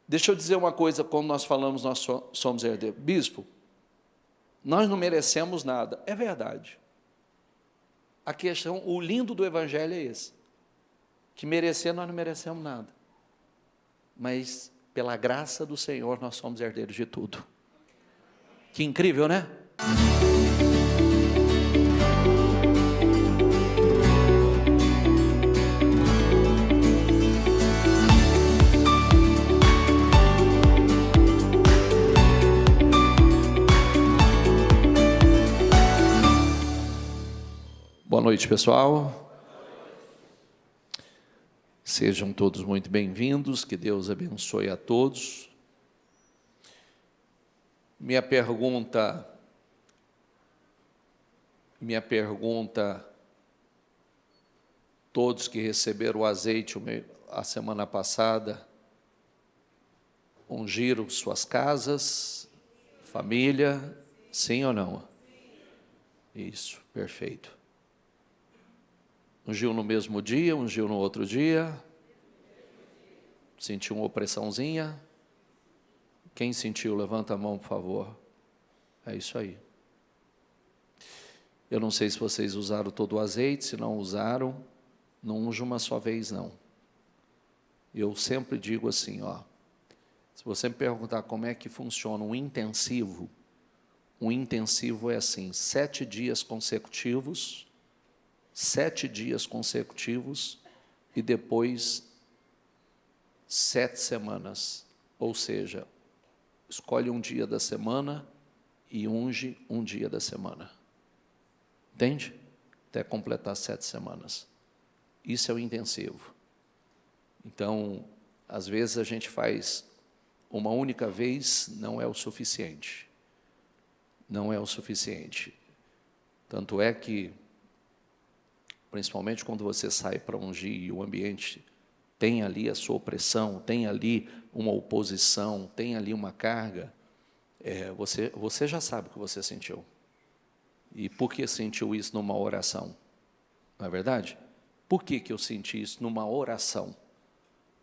Deixa eu dizer uma coisa, quando nós falamos nós somos herdeiros. Bispo, nós não merecemos nada. É verdade. A questão, o lindo do Evangelho é esse, que merecer nós não merecemos nada. Mas, pela graça do Senhor, nós somos herdeiros de tudo. Que incrível, né? Boa noite, pessoal. Sejam todos muito bem-vindos, que Deus abençoe a todos. Minha pergunta, todos que receberam o azeite a semana passada, ungiram suas casas, família, sim ou não? Isso, perfeito. Ungiu no mesmo dia, ungiu no outro dia? Sentiu uma opressãozinha? Quem sentiu, levanta a mão, por favor. É isso aí. Eu não sei se vocês usaram todo o azeite, se não usaram, não unge uma só vez, não. Eu sempre digo assim, ó, se você me perguntar como é que funciona um intensivo é assim, 7 dias consecutivos, 7 dias consecutivos e depois 7 semanas, ou seja, escolhe um dia da semana e unge um dia da semana, entende? Até completar 7 semanas, isso é o intensivo. Então, às vezes a gente faz uma única vez, não é o suficiente, tanto é que principalmente quando você sai para ungir e o ambiente tem ali a sua opressão, tem ali uma oposição, tem ali uma carga, você já sabe o que você sentiu. E por que sentiu isso numa oração? Não é verdade? Por que eu senti isso numa oração?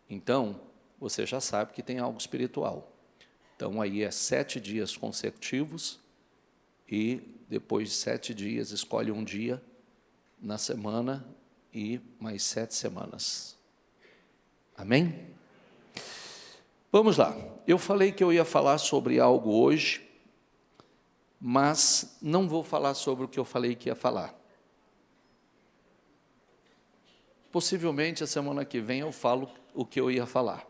Então, você já sabe que tem algo espiritual. Então, aí é 7 dias consecutivos e depois de 7 dias, escolhe um dia na semana e mais 7 semanas. Amém? Vamos lá. Eu falei que eu ia falar sobre algo hoje, mas não vou falar sobre o que eu falei que ia falar. Possivelmente a semana que vem eu falo o que eu ia falar.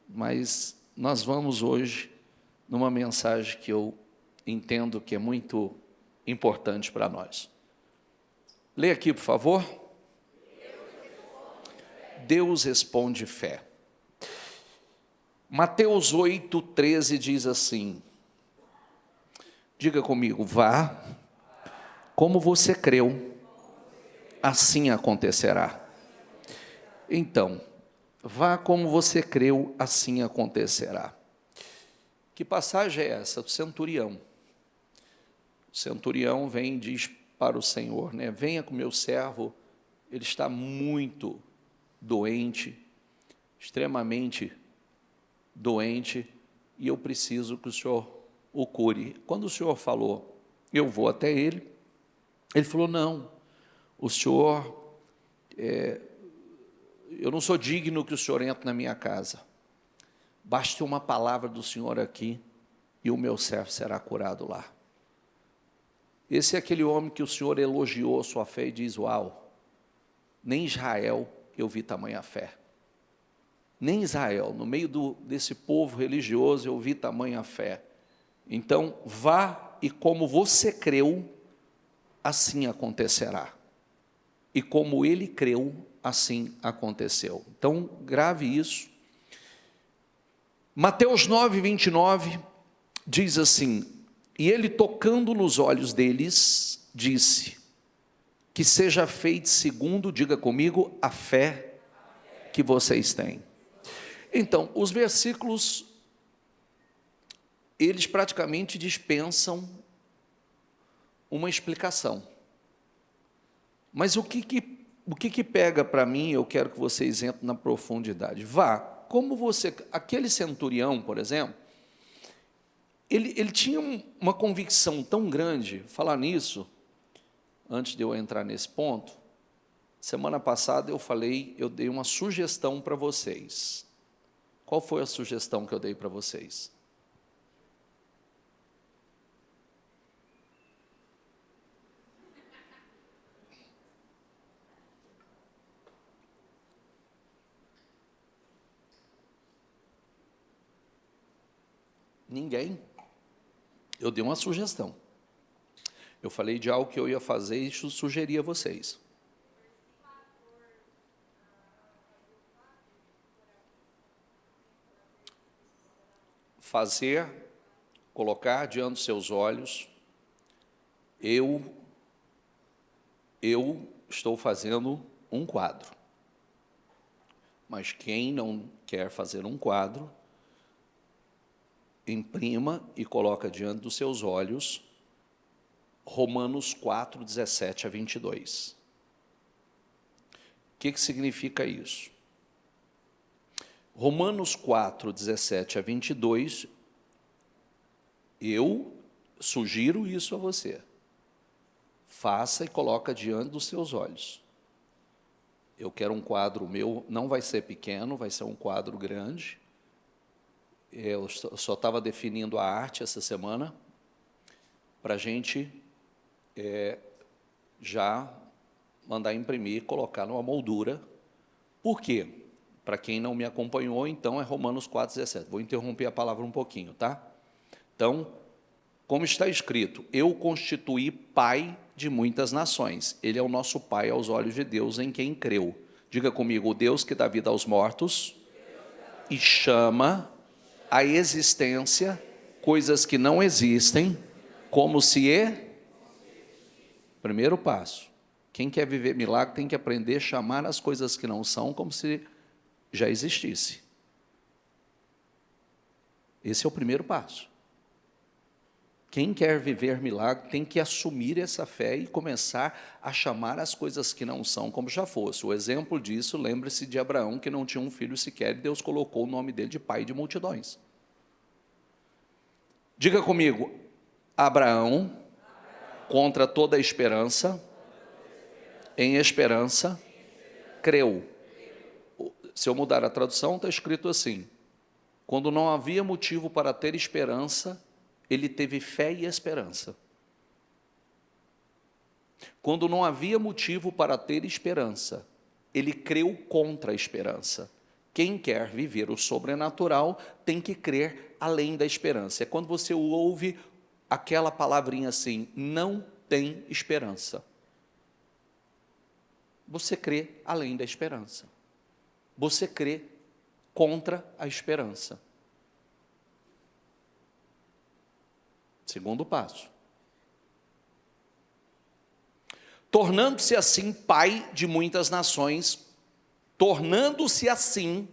Mas nós vamos hoje numa mensagem que eu entendo que é muito importante para nós. Lê aqui, por favor. Deus responde fé. Mateus 8:13 diz assim, diga comigo, vá, como você creu, assim acontecerá. Então, vá como você creu, assim acontecerá. Que passagem é essa? Do centurião. O centurião vem e diz para o Senhor, né? Venha com meu servo, ele está muito doente, extremamente doente, e eu preciso que o Senhor o cure. Quando o Senhor falou, eu vou até ele falou, não, o Senhor, eu não sou digno que o Senhor entre na minha casa, basta uma palavra do Senhor aqui, e o meu servo será curado lá. Esse é aquele homem que o Senhor elogiou a sua fé e diz, uau, nem Israel eu vi tamanha fé. Nem Israel, no meio desse povo religioso, eu vi tamanha fé. Então, vá e como você creu, assim acontecerá. E como ele creu, assim aconteceu. Então, grave isso. Mateus 9:29 diz assim, e ele tocando nos olhos deles, disse, que seja feito segundo, diga comigo, a fé que vocês têm. Então, os versículos, eles praticamente dispensam uma explicação. Mas o que pega para mim, eu quero que vocês entrem na profundidade. Vá, como você... Aquele centurião, por exemplo, ele tinha uma convicção tão grande. Falar nisso, antes de eu entrar nesse ponto, semana passada eu dei uma sugestão para vocês. Qual foi a sugestão que eu dei para vocês? Ninguém. Eu dei uma sugestão. Eu falei de algo que eu ia fazer e sugeri a vocês. Fazer, colocar diante dos seus olhos, eu estou fazendo um quadro. Mas quem não quer fazer um quadro, imprima e coloca diante dos seus olhos Romanos 4, 17 a 22. O que significa isso? Romanos 4, 17 a 22, eu sugiro isso a você. Faça e coloca diante dos seus olhos. Eu quero um quadro meu, não vai ser pequeno, vai ser um quadro grande. Eu só estava definindo a arte essa semana, para a gente já mandar imprimir e colocar numa moldura. Por quê? Para quem não me acompanhou, então, é Romanos 4,17. Vou interromper a palavra um pouquinho, tá? Então, como está escrito, eu constituí pai de muitas nações. Ele é o nosso pai aos olhos de Deus em quem creu. Diga comigo, o Deus que dá vida aos mortos e chama a existência coisas que não existem, como se Primeiro passo. Quem quer viver milagre tem que aprender a chamar as coisas que não são como se já existisse. Esse é o primeiro passo. Quem quer viver milagre tem que assumir essa fé e começar a chamar as coisas que não são como já fosse. O exemplo disso, lembre-se de Abraão, que não tinha um filho sequer, e Deus colocou o nome dele de pai de multidões. Diga comigo, Abraão, contra toda a esperança, em esperança, creu. Se eu mudar a tradução, está escrito assim, quando não havia motivo para ter esperança, ele teve fé e esperança. Quando não havia motivo para ter esperança, ele creu contra a esperança. Quem quer viver o sobrenatural tem que crer além da esperança. É quando você ouve aquela palavrinha assim, não tem esperança. Você crê além da esperança. Você crê contra a esperança. Segundo passo. Tornando-se assim pai de muitas nações, tornando-se assim,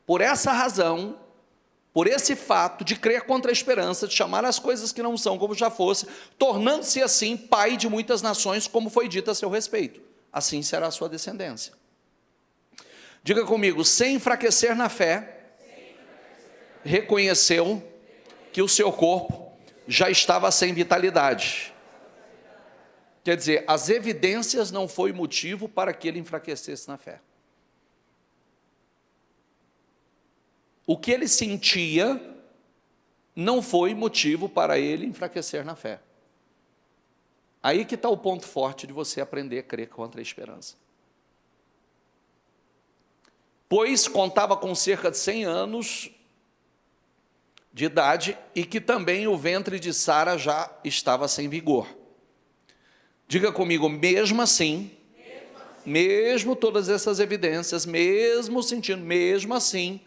por essa razão, por esse fato de crer contra a esperança, de chamar as coisas que não são como já fosse, tornando-se assim pai de muitas nações, como foi dito a seu respeito. Assim será a sua descendência. Diga comigo, sem enfraquecer na fé, reconheceu que o seu corpo já estava sem vitalidade. Quer dizer, as evidências não foi motivo para que ele enfraquecesse na fé. O que ele sentia não foi motivo para ele enfraquecer na fé. Aí que está o ponto forte de você aprender a crer contra a esperança. Pois contava com cerca de 100 anos de idade e que também o ventre de Sara já estava sem vigor. Diga comigo, mesmo assim, mesmo todas essas evidências, mesmo sentindo, mesmo assim,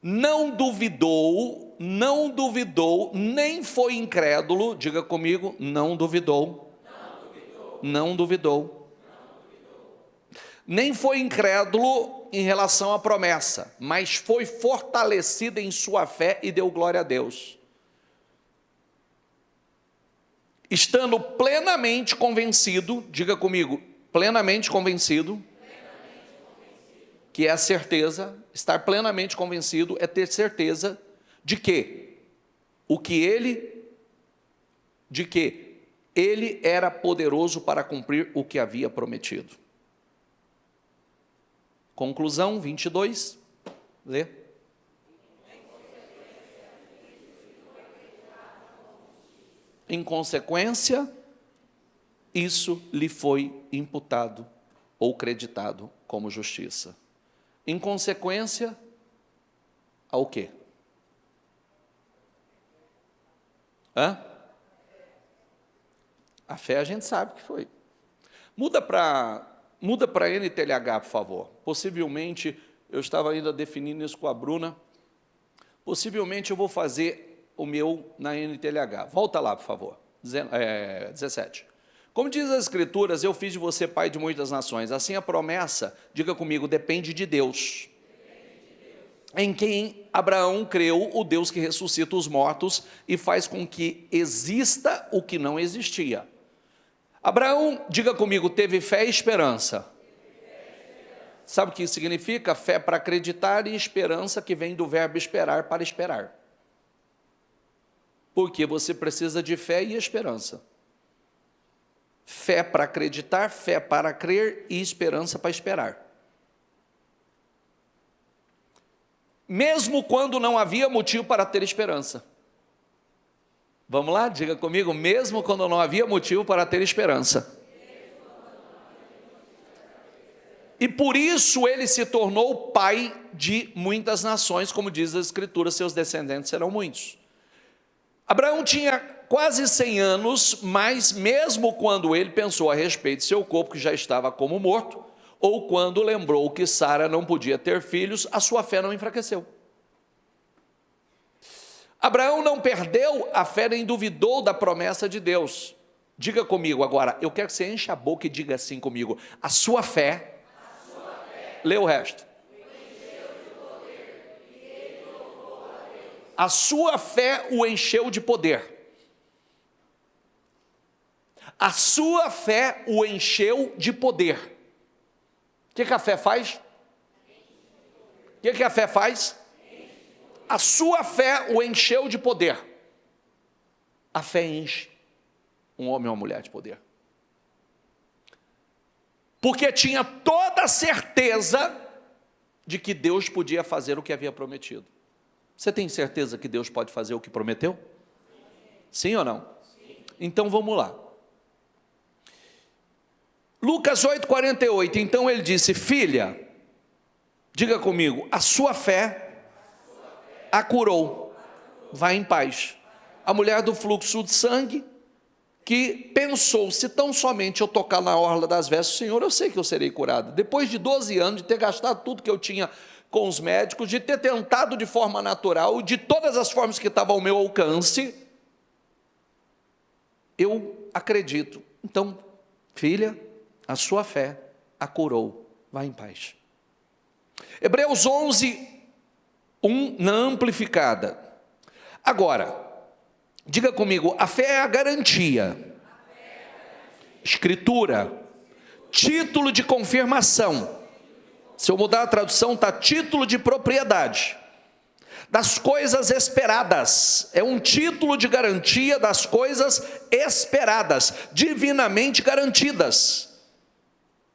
não duvidou, nem foi incrédulo, diga comigo, não duvidou. Nem foi incrédulo em relação à promessa, mas foi fortalecido em sua fé e deu glória a Deus. Estando plenamente convencido, diga comigo, plenamente convencido, que é a certeza, estar plenamente convencido é ter certeza de que ele era poderoso para cumprir o que havia prometido. Conclusão 22, lê. Em consequência, isso lhe foi imputado ou creditado como justiça. Em consequência, ao quê? A fé a gente sabe que foi. Muda para NTLH, por favor. Possivelmente, eu estava ainda definindo isso com a Bruna, possivelmente eu vou fazer o meu na NTLH. Volta lá, por favor. 17. Como diz as Escrituras, eu fiz de você pai de muitas nações. Assim a promessa, diga comigo, depende de Deus. Em quem Abraão creu, o Deus que ressuscita os mortos e faz com que exista o que não existia. Abraão, diga comigo, teve fé e esperança. Sabe o que isso significa? Fé para acreditar e esperança, que vem do verbo esperar, para esperar. Porque você precisa de fé e esperança. Fé para acreditar, fé para crer e esperança para esperar. Mesmo quando não havia motivo para ter esperança. Vamos lá? Diga comigo, mesmo quando não havia motivo para ter esperança. E por isso ele se tornou pai de muitas nações, como diz a Escritura, seus descendentes serão muitos. Abraão tinha quase 100 anos, mas mesmo quando ele pensou a respeito de seu corpo, que já estava como morto, ou quando lembrou que Sara não podia ter filhos, a sua fé não enfraqueceu. Abraão não perdeu a fé nem duvidou da promessa de Deus. Diga comigo agora, eu quero que você enche a boca e diga assim comigo, a sua fé, lê o resto. A sua fé o encheu de poder. A sua fé o encheu de poder. O que a fé faz? O que a fé faz? A sua fé o encheu de poder. A fé enche um homem ou uma mulher de poder. Porque tinha toda a certeza de que Deus podia fazer o que havia prometido. Você tem certeza que Deus pode fazer o que prometeu? Sim ou não? Sim. Então vamos lá. Lucas 8,48, então ele disse, filha, diga comigo, a sua fé a curou, vai em paz. A mulher do fluxo de sangue, que pensou, se tão somente eu tocar na orla das vestes do Senhor, eu sei que eu serei curada. Depois de 12 anos, de ter gastado tudo que eu tinha com os médicos, de ter tentado de forma natural, de todas as formas que estavam ao meu alcance, eu acredito. Então, filha, a sua fé a curou, vá em paz. Hebreus 11:1 na amplificada. Agora, diga comigo, a fé é a garantia, escritura, título de confirmação. Se eu mudar a tradução, está título de propriedade das coisas esperadas. É um título de garantia das coisas esperadas, divinamente garantidas.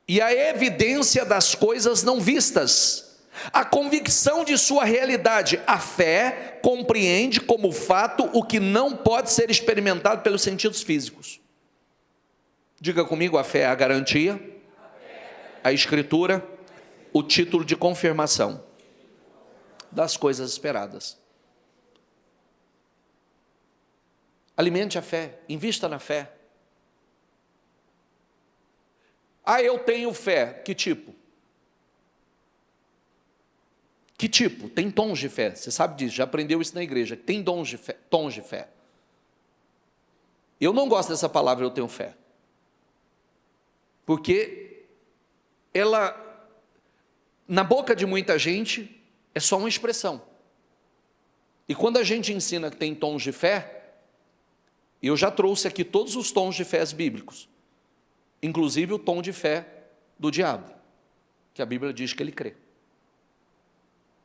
E a evidência das coisas não vistas, a convicção de sua realidade. A fé compreende como fato o que não pode ser experimentado pelos sentidos físicos. Diga comigo, a fé é a garantia, a escritura, o título de confirmação das coisas esperadas. Alimente a fé, invista na fé. Ah, eu tenho fé. Que tipo? Que tipo? Tem tons de fé. Você sabe disso, já aprendeu isso na igreja. Tem tons de fé. Eu não gosto dessa palavra, eu tenho fé. Porque ela, na boca de muita gente, é só uma expressão. E quando a gente ensina que tem tons de fé, eu já trouxe aqui todos os tons de fé bíblicos. Inclusive o tom de fé do diabo, que a Bíblia diz que ele crê.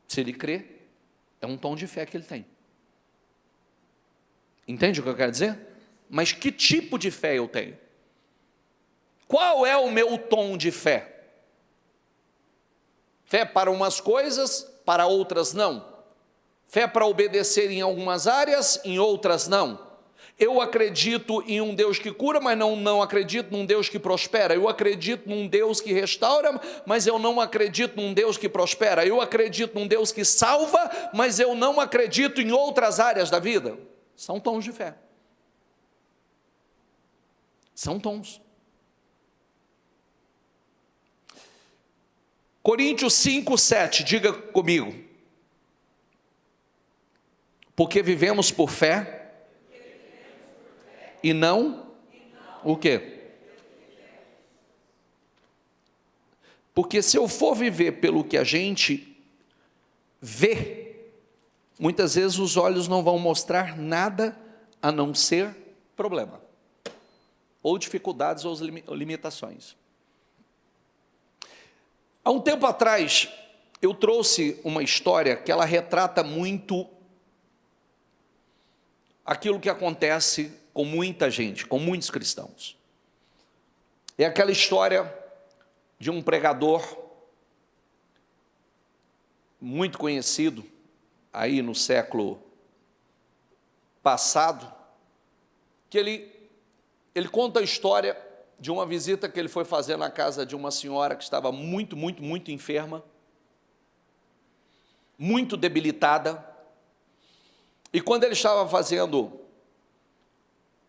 Se ele crê, é um tom de fé que ele tem. Entende o que eu quero dizer? Mas que tipo de fé eu tenho? Qual é o meu tom de fé? Fé para umas coisas, para outras não. Fé para obedecer em algumas áreas, em outras não. Eu acredito em um Deus que cura, mas não acredito num Deus que prospera. Eu acredito num Deus que restaura, mas eu não acredito num Deus que prospera. Eu acredito num Deus que salva, mas eu não acredito em outras áreas da vida. São tons de fé. São tons. Coríntios 5:7, diga comigo. Porque vivemos por fé e não o quê? Porque se eu for viver pelo que a gente vê, muitas vezes os olhos não vão mostrar nada a não ser problema, ou dificuldades ou limitações. Há um tempo atrás, eu trouxe uma história que ela retrata muito aquilo que acontece com muita gente, com muitos cristãos. É aquela história de um pregador muito conhecido, aí no século passado, que ele conta a história de uma visita que ele foi fazer na casa de uma senhora que estava muito enferma, muito debilitada, e quando ele estava fazendo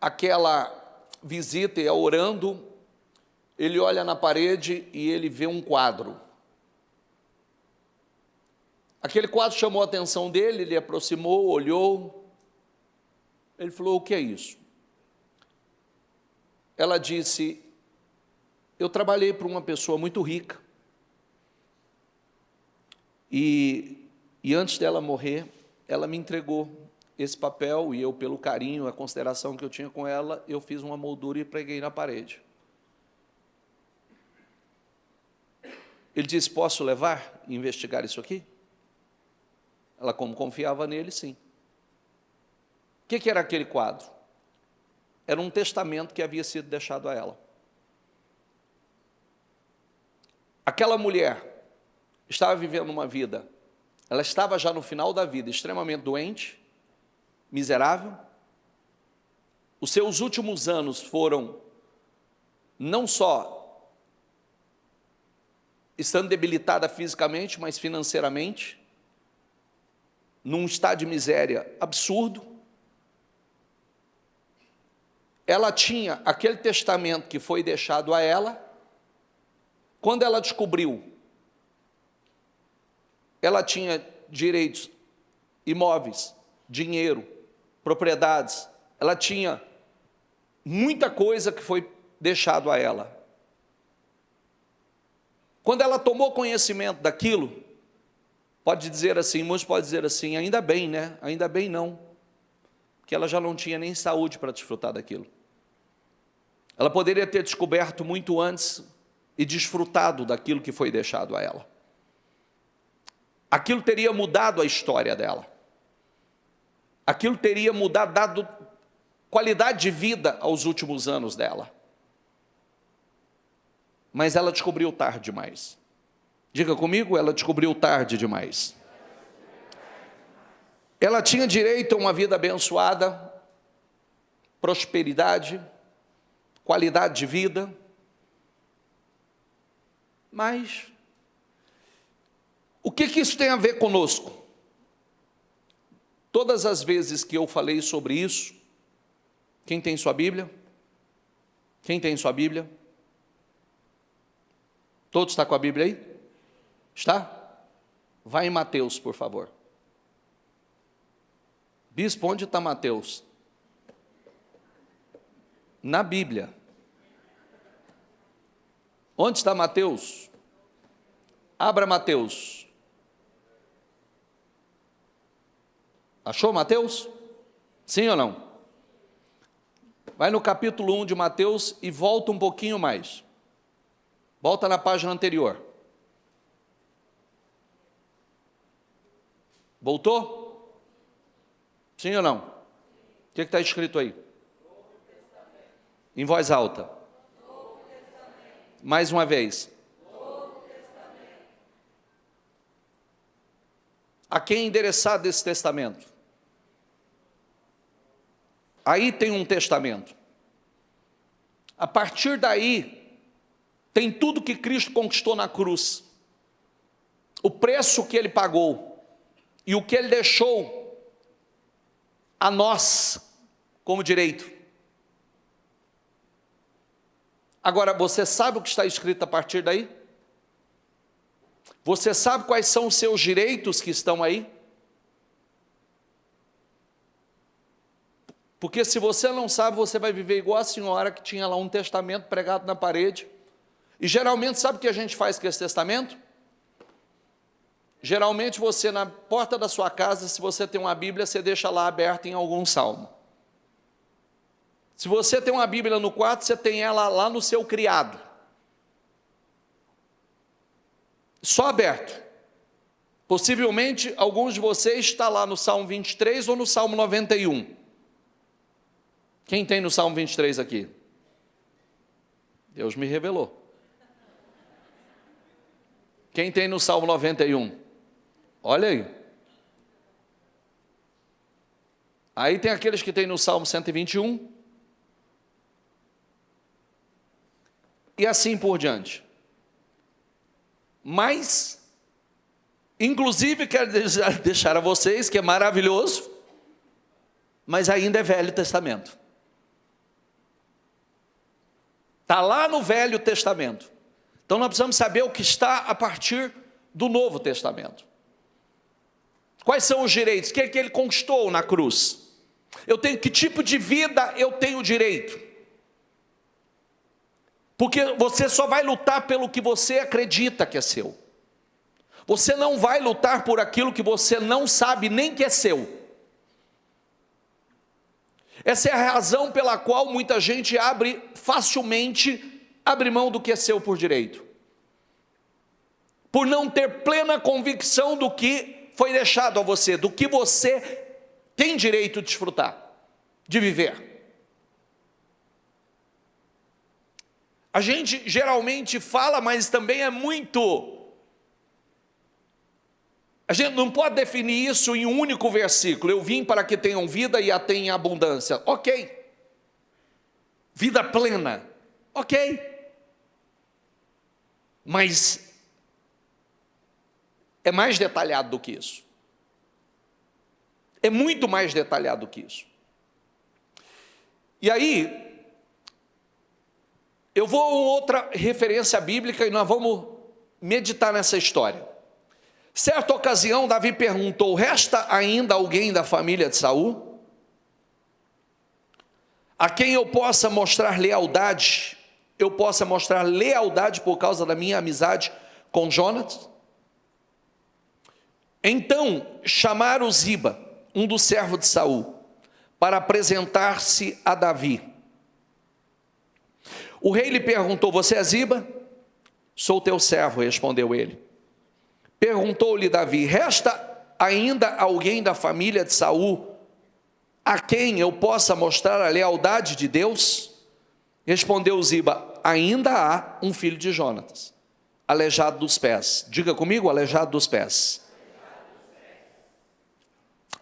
aquela visita e orando, ele olha na parede e ele vê um quadro. Aquele quadro chamou a atenção dele, ele aproximou, olhou, ele falou: o que é isso? Ela disse: eu trabalhei para uma pessoa muito rica, e antes dela morrer, ela me entregou esse papel, e eu, pelo carinho, a consideração que eu tinha com ela, eu fiz uma moldura e preguei na parede. Ele disse: posso levar e investigar isso aqui? Ela, como confiava nele, sim. O que era aquele quadro? Era um testamento que havia sido deixado a ela. Aquela mulher estava vivendo uma vida, ela estava já no final da vida, extremamente doente, miserável. Os seus últimos anos foram não só estando debilitada fisicamente, mas financeiramente, num estado de miséria absurdo. Ela tinha aquele testamento que foi deixado a ela. Quando ela descobriu, ela tinha direitos imóveis, dinheiro, propriedades, ela tinha muita coisa que foi deixado a ela. Quando ela tomou conhecimento daquilo, pode dizer assim, muitos podem dizer assim: ainda bem, né? Ainda bem não, porque ela já não tinha nem saúde para desfrutar daquilo. Ela poderia ter descoberto muito antes e desfrutado daquilo que foi deixado a ela. Aquilo teria mudado a história dela. Aquilo teria mudado, dado qualidade de vida aos últimos anos dela. Mas ela descobriu tarde demais. Diga comigo, ela descobriu tarde demais. Ela tinha direito a uma vida abençoada, prosperidade, qualidade de vida, mas o que isso tem a ver conosco? Todas as vezes que eu falei sobre isso, quem tem sua Bíblia? Quem tem sua Bíblia? Todos estão com a Bíblia aí? Está? Vai em Mateus, por favor. Bispo, onde está Mateus? Na Bíblia. Onde está Mateus? Abra Mateus. Achou Mateus? Sim ou não? Vai no capítulo 1 de Mateus e volta um pouquinho mais. Volta na página anterior. Voltou? Sim ou não? O que está escrito aí? Em voz alta. Mais uma vez. A quem é endereçado esse testamento? Aí tem um testamento. A partir daí, tem tudo que Cristo conquistou na cruz. O preço que Ele pagou e o que Ele deixou a nós como direito. Agora, você sabe o que está escrito a partir daí? Você sabe quais são os seus direitos que estão aí? Porque se você não sabe, você vai viver igual a senhora que tinha lá um testamento pregado na parede. E geralmente, sabe o que a gente faz com esse testamento? Geralmente você, na porta da sua casa, se você tem uma Bíblia, você deixa lá aberta em algum salmo. Se você tem uma Bíblia no quarto, você tem ela lá no seu criado. Só aberto. Possivelmente, alguns de vocês estão lá no Salmo 23 ou no Salmo 91. Quem tem no Salmo 23 aqui? Deus me revelou. Quem tem no Salmo 91? Olha aí. Aí tem aqueles que tem no Salmo 121. E assim por diante. Mas, inclusive, quero deixar a vocês que é maravilhoso, mas ainda é Velho Testamento. Está lá no Velho Testamento. Então nós precisamos saber o que está a partir do Novo Testamento. Quais são os direitos? O que é que Ele conquistou na cruz? Que tipo de vida eu tenho direito? Porque você só vai lutar pelo que você acredita que é seu. Você não vai lutar por aquilo que você não sabe nem que é seu. Essa é a razão pela qual muita gente facilmente abre mão do que é seu por direito. Por não ter plena convicção do que foi deixado a você, do que você tem direito de desfrutar, de viver. A gente geralmente fala, mas também é muito... A gente não pode definir isso em um único versículo. Eu vim para que tenham vida e a tenham em abundância. Ok. Vida plena. Ok. Mas é mais detalhado do que isso. É muito mais detalhado do que isso. E aí, eu vou a outra referência bíblica e nós vamos meditar nessa história. Certa ocasião, Davi perguntou: resta ainda alguém da família de Saul, a quem eu possa mostrar lealdade? Eu possa mostrar lealdade por causa da minha amizade com Jonatas? Então chamaram Ziba, um dos servos de Saul, para apresentar-se a Davi. O rei lhe perguntou: você é Ziba? Sou teu servo, respondeu ele. Perguntou-lhe Davi: resta ainda alguém da família de Saul a quem eu possa mostrar a lealdade de Deus? Respondeu Ziba: ainda há um filho de Jonatas, aleijado dos pés. Diga comigo: aleijado dos pés.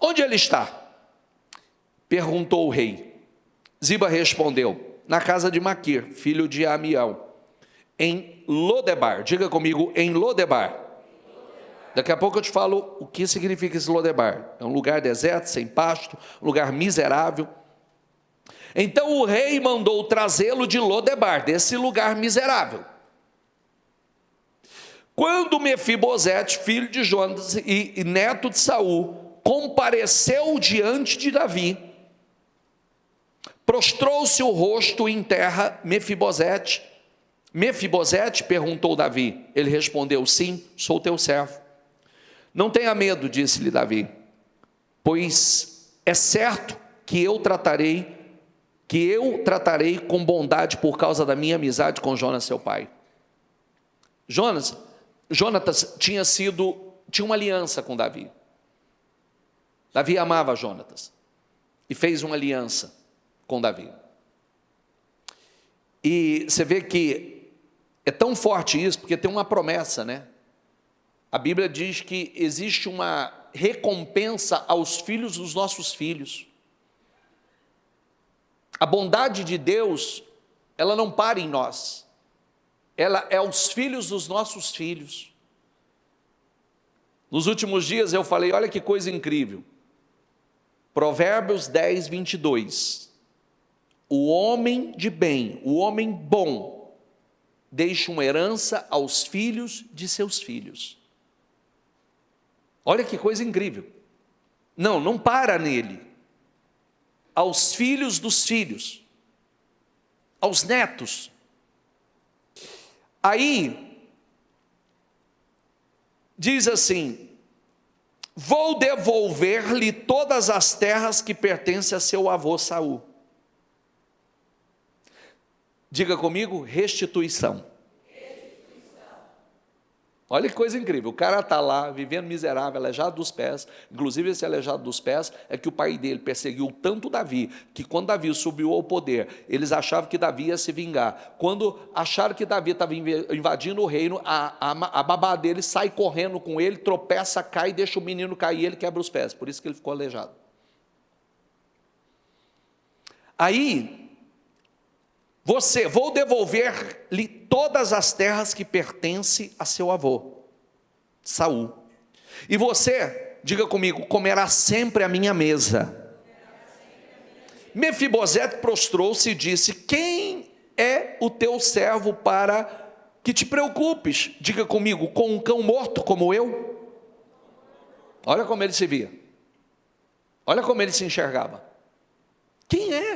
Onde ele está? Perguntou o rei. Ziba respondeu: na casa de Maquir, filho de Amiel, em Lodebar. Diga comigo: em Lodebar. Daqui a pouco eu te falo o que significa esse Lodebar. É um lugar deserto, sem pasto, um lugar miserável. Então o rei mandou trazê-lo de Lodebar, desse lugar miserável. Quando Mefibosete, filho de Jonatas e neto de Saul, compareceu diante de Davi, prostrou-se o rosto em terra. Mefibosete, perguntou Davi. Ele respondeu: sim, sou teu servo. Não tenha medo, disse-lhe Davi, pois é certo que eu tratarei com bondade por causa da minha amizade com Jonas, seu pai. Jonatas tinha uma aliança com Davi. Davi amava Jonatas e fez uma aliança com Davi. E você vê que é tão forte isso, porque tem uma promessa, né? A Bíblia diz que existe uma recompensa aos filhos dos nossos filhos. A bondade de Deus, ela não para em nós, ela é aos filhos dos nossos filhos. Nos últimos dias eu falei, olha que coisa incrível, Provérbios 10, 22, o homem de bem, o homem bom, deixa uma herança aos filhos de seus filhos. Olha que coisa incrível, não para nele, aos filhos dos filhos, aos netos. Aí, diz assim, vou devolver-lhe todas as terras que pertencem a seu avô Saul. Diga comigo, restituição. Olha que coisa incrível, o cara está lá, vivendo miserável, aleijado dos pés. Inclusive esse aleijado dos pés é que o pai dele perseguiu tanto Davi, que quando Davi subiu ao poder, eles achavam que Davi ia se vingar. Quando acharam que Davi estava invadindo o reino, a babá dele sai correndo com ele, tropeça, cai, deixa o menino cair e ele quebra os pés, por isso que ele ficou aleijado. Aí, vou devolver-lhe todas as terras que pertencem a seu avô, Saul. E você, diga comigo, comerá sempre a minha mesa. Mefibosete prostrou-se e disse, quem é o teu servo para que te preocupes? Diga comigo, com um cão morto como eu? Olha como ele se via. Olha como ele se enxergava.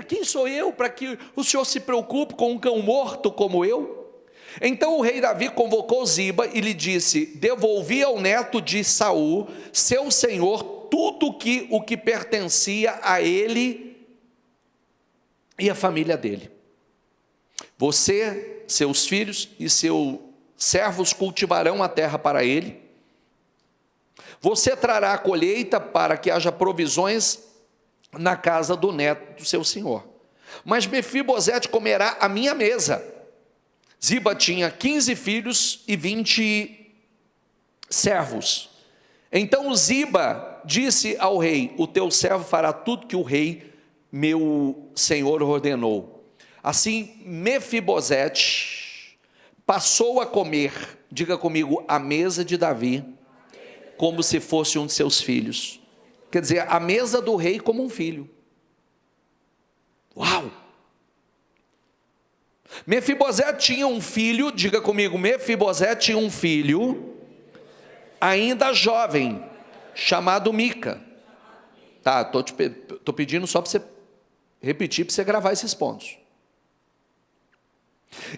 Quem sou eu para que o Senhor se preocupe com um cão morto como eu? Então o rei Davi convocou Ziba e lhe disse, devolvi ao neto de Saul, seu senhor, tudo o que pertencia a ele e a família dele. Você, seus filhos e seus servos cultivarão a terra para ele. Você trará a colheita para que haja provisões na casa do neto do seu senhor. Mas Mefibosete comerá a minha mesa. Ziba tinha 15 filhos e 20 servos. Então Ziba disse ao rei, o teu servo fará tudo que o rei, meu senhor, ordenou. Assim Mefibosete passou a comer, diga comigo, a mesa de Davi, como se fosse um de seus filhos. Quer dizer, a mesa do rei como um filho. Uau! Mefibosete tinha um filho, diga comigo, Mefibosete tinha um filho, ainda jovem, chamado Mica. Tá, tô pedindo só para você repetir, para você gravar esses pontos.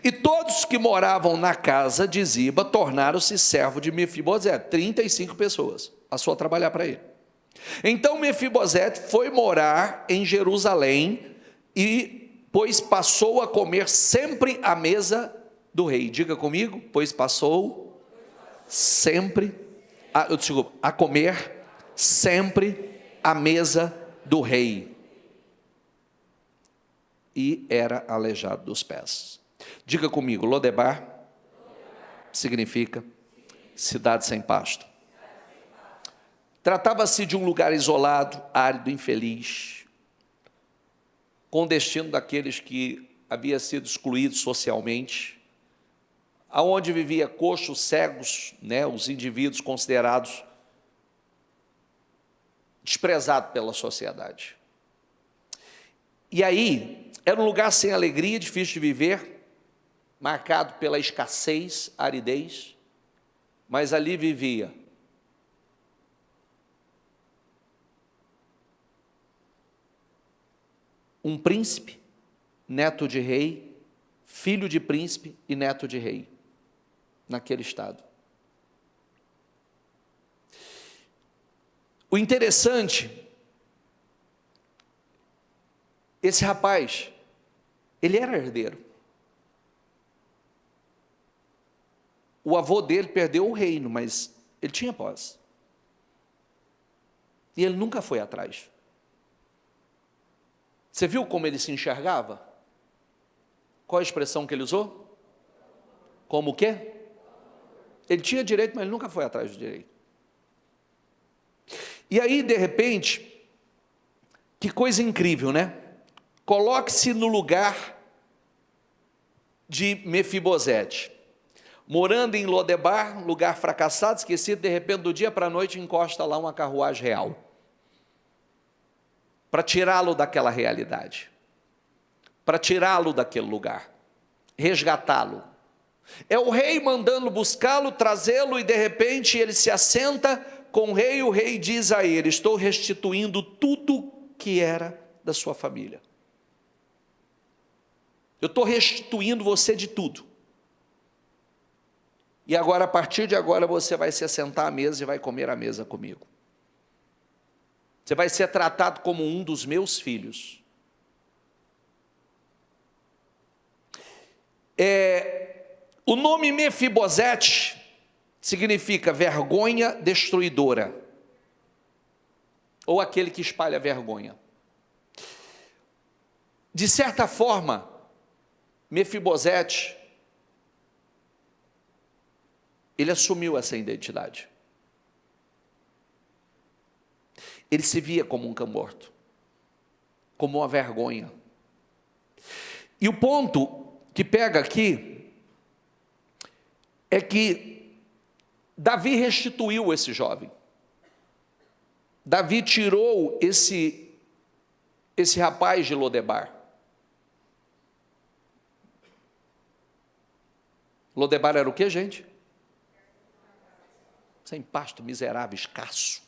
E todos que moravam na casa de Ziba tornaram-se servo de Mefibosete, 35 pessoas, passou a trabalhar para ele. Então Mefibosete foi morar em Jerusalém, pois passou a comer sempre à mesa do rei. Diga comigo, pois passou sempre, a comer sempre à mesa do rei. E era aleijado dos pés. Diga comigo, Lodebar significa cidade sem pasto. Tratava-se de um lugar isolado, árido, infeliz, com o destino daqueles que havia sido excluídos socialmente, aonde vivia coxos, cegos, né, os indivíduos considerados desprezados pela sociedade. E aí, era um lugar sem alegria, difícil de viver, marcado pela escassez, aridez, mas ali vivia um príncipe, neto de rei, filho de príncipe e neto de rei, naquele estado. O interessante, esse rapaz, ele era herdeiro. O avô dele perdeu o reino, mas ele tinha posse. E ele nunca foi atrás. Você viu como ele se enxergava? Qual a expressão que ele usou? Como o quê? Ele tinha direito, mas ele nunca foi atrás do direito. E aí, de repente, que coisa incrível, né? Coloque-se no lugar de Mefibosete, morando em Lodebar, lugar fracassado, esquecido, de repente, do dia para a noite, encosta lá uma carruagem real, para tirá-lo daquela realidade, para tirá-lo daquele lugar, resgatá-lo. É o rei mandando buscá-lo, trazê-lo, e de repente ele se assenta com o rei diz a ele: estou restituindo tudo que era da sua família. Eu estou restituindo você de tudo. E agora, a partir de agora, você vai se assentar à mesa e vai comer à mesa comigo. Você vai ser tratado como um dos meus filhos. O nome Mefibosete significa vergonha destruidora, ou aquele que espalha vergonha. De certa forma, Mefibosete, ele assumiu essa identidade. Ele se via como um cão morto, como uma vergonha. E o ponto que pega aqui é que Davi restituiu esse jovem. Davi tirou esse rapaz de Lodebar. Lodebar era o que, gente? Sem pasto, miserável, escasso.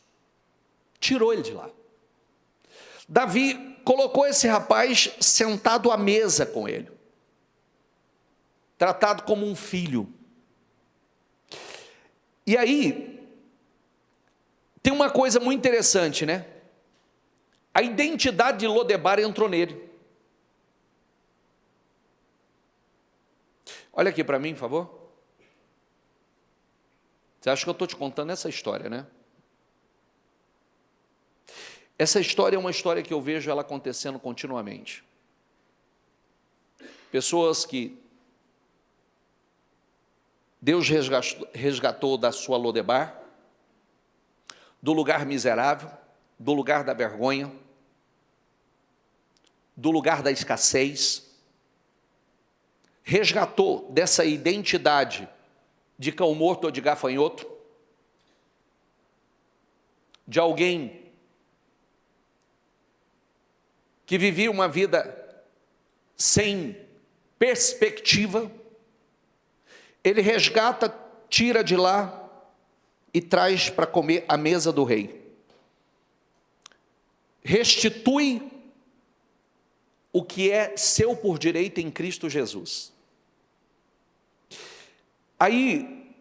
Tirou ele de lá. Davi colocou esse rapaz sentado à mesa com ele, tratado como um filho. E aí, tem uma coisa muito interessante, né? A identidade de Lodebar entrou nele. Olha aqui para mim, por favor. Você acha que eu estou te contando essa história, né? Essa história é uma história que eu vejo ela acontecendo continuamente. Pessoas que Deus resgatou da sua Lodebar, do lugar miserável, do lugar da vergonha, do lugar da escassez, resgatou dessa identidade de cão morto ou de gafanhoto, de alguém que vivia uma vida sem perspectiva. Ele resgata, tira de lá e traz para comer à mesa do rei. Restitui o que é seu por direito em Cristo Jesus. Aí,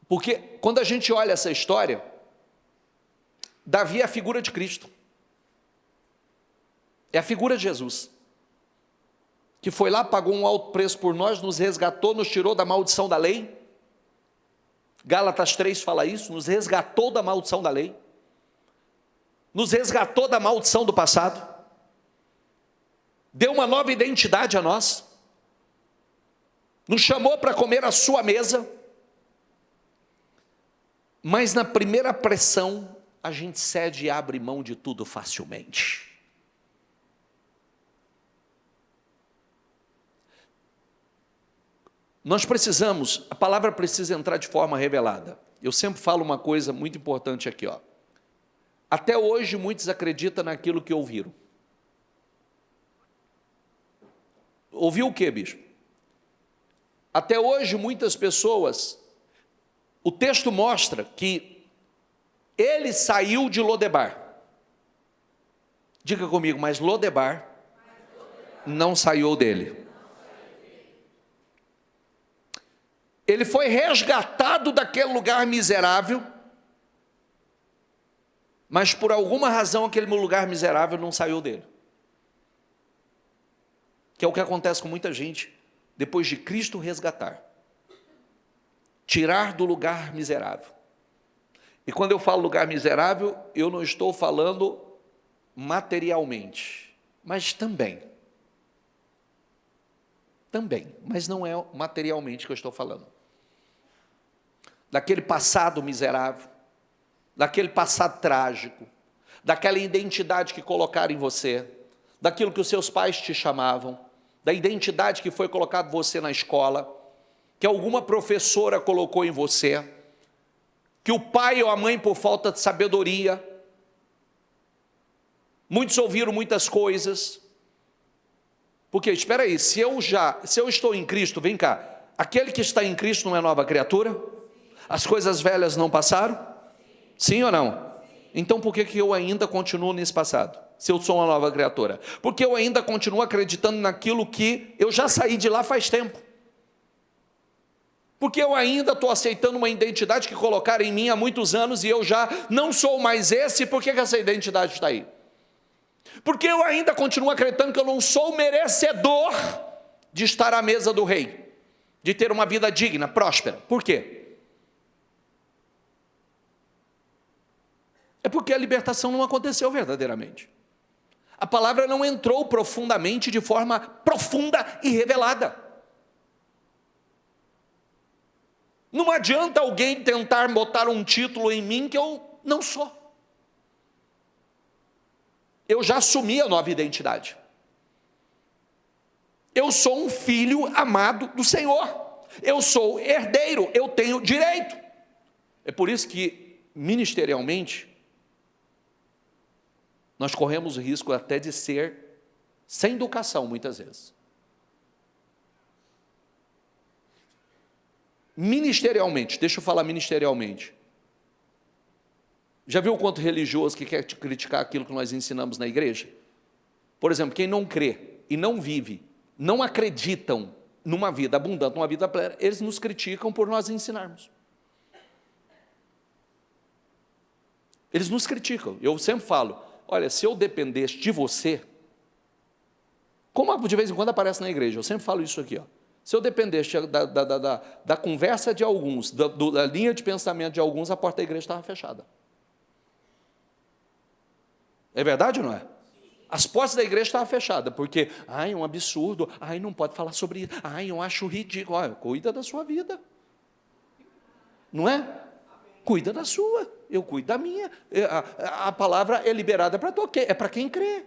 porque quando a gente olha essa história, Davi é a figura de Cristo. É a figura de Jesus, que foi lá, pagou um alto preço por nós, nos resgatou, nos tirou da maldição da lei. Gálatas 3 fala isso, nos resgatou da maldição da lei, nos resgatou da maldição do passado, deu uma nova identidade a nós, nos chamou para comer a sua mesa, mas na primeira pressão, a gente cede e abre mão de tudo facilmente. Nós precisamos, a palavra precisa entrar de forma revelada. Eu sempre falo uma coisa muito importante aqui, ó. Até hoje muitos acreditam naquilo que ouviram. Ouviu o quê, bispo? Até hoje muitas pessoas, o texto mostra que ele saiu de Lodebar. Diga comigo, mas Lodebar não saiu dele. Ele foi resgatado daquele lugar miserável, mas por alguma razão aquele lugar miserável não saiu dele. Que é o que acontece com muita gente, depois de Cristo resgatar, tirar do lugar miserável E quando eu falo lugar miserável, eu não estou falando materialmente, mas também, mas não é materialmente que eu estou falando. Daquele passado miserável, daquele passado trágico, daquela identidade que colocaram em você, daquilo que os seus pais te chamavam, da identidade que foi colocada em você na escola, que alguma professora colocou em você, que o pai ou a mãe, por falta de sabedoria, muitos ouviram muitas coisas, porque, espera aí, se eu estou em Cristo, vem cá, aquele que está em Cristo não é nova criatura? As coisas velhas não passaram? Sim ou não? Então por que eu ainda continuo nesse passado, se eu sou uma nova criatura? Porque eu ainda continuo acreditando naquilo que eu já saí de lá faz tempo. Porque eu ainda estou aceitando uma identidade que colocaram em mim há muitos anos e eu já não sou mais esse, por que essa identidade está aí? Porque eu ainda continuo acreditando que eu não sou merecedor de estar à mesa do rei, de ter uma vida digna, próspera. Por quê? É porque a libertação não aconteceu verdadeiramente. A palavra não entrou profundamente, de forma profunda e revelada. Não adianta alguém tentar botar um título em mim que eu não sou. Eu já assumi a nova identidade. Eu sou um filho amado do Senhor. Eu sou herdeiro, eu tenho direito. É por isso que, ministerialmente, nós corremos o risco até de ser sem educação, muitas vezes. Ministerialmente, deixa eu falar ministerialmente. Já viu quanto religioso que quer criticar aquilo que nós ensinamos na igreja? Por exemplo, quem não crê e não vive, não acreditam numa vida abundante, numa vida plena, eles nos criticam por nós ensinarmos. Eles nos criticam. Eu sempre falo, olha, se eu dependesse de você, como de vez em quando aparece na igreja, eu sempre falo isso aqui, ó. Se eu dependesse da conversa de alguns, da linha de pensamento de alguns, a porta da igreja estava fechada. É verdade ou não é? As portas da igreja estavam fechadas, porque, é um absurdo, não pode falar sobre isso, eu acho ridículo. Olha, cuida da sua vida. Não é? Cuida da sua, eu cuido da minha. A palavra é liberada para quê? É para quem crê.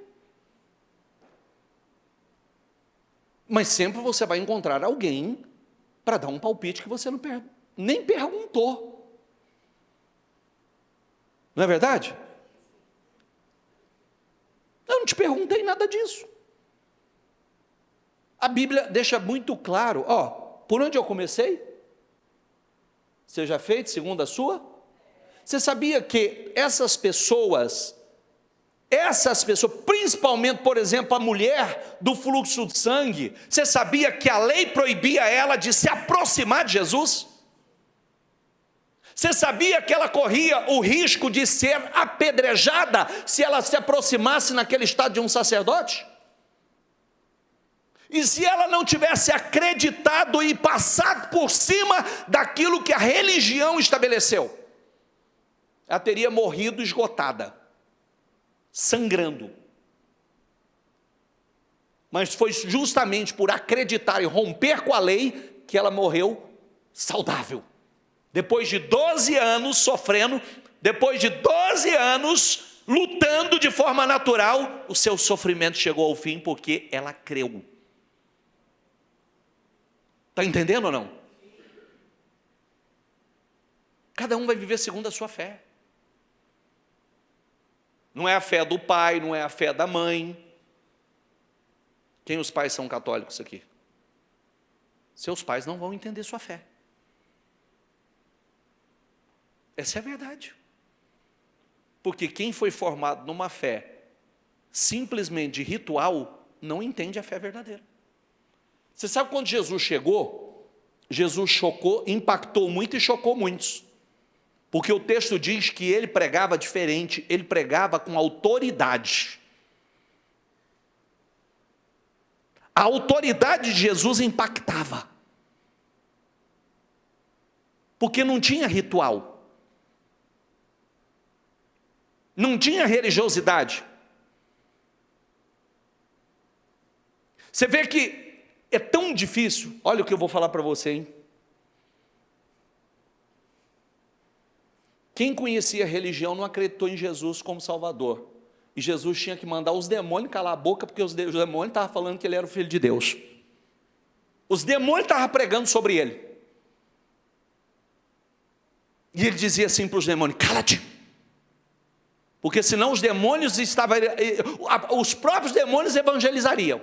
Mas sempre você vai encontrar alguém para dar um palpite que você nem perguntou. Não é verdade? Eu não te perguntei nada disso. A Bíblia deixa muito claro, por onde eu comecei? Seja feito segundo a sua. Você sabia que essas pessoas, principalmente, por exemplo, a mulher do fluxo de sangue, você sabia que a lei proibia ela de se aproximar de Jesus? Você sabia que ela corria o risco de ser apedrejada se ela se aproximasse naquele estado de um sacerdote? E se ela não tivesse acreditado e passado por cima daquilo que a religião estabeleceu? Ela teria morrido esgotada, sangrando. Mas foi justamente por acreditar e romper com a lei que ela morreu saudável. Depois de 12 anos sofrendo, depois de 12 anos lutando de forma natural, o seu sofrimento chegou ao fim porque ela creu. Está entendendo ou não? Cada um vai viver segundo a sua fé. Não é a fé do pai, não é a fé da mãe. Quem os pais são católicos aqui? Seus pais não vão entender sua fé. Essa é a verdade. Porque quem foi formado numa fé simplesmente de ritual, não entende a fé verdadeira. Você sabe quando Jesus chegou? Jesus chocou, impactou muito e chocou muitos. Porque o texto diz que ele pregava diferente, ele pregava com autoridade. A autoridade de Jesus impactava. Porque não tinha ritual. Não tinha religiosidade. Você vê que é tão difícil. Olha o que eu vou falar para você, hein? Quem conhecia a religião não acreditou em Jesus como Salvador. E Jesus tinha que mandar os demônios calar a boca, porque os demônios estavam falando que ele era o Filho de Deus. Os demônios estavam pregando sobre ele. E ele dizia assim para os demônios: cala-te. Porque senão os demônios estavam, os próprios demônios evangelizariam.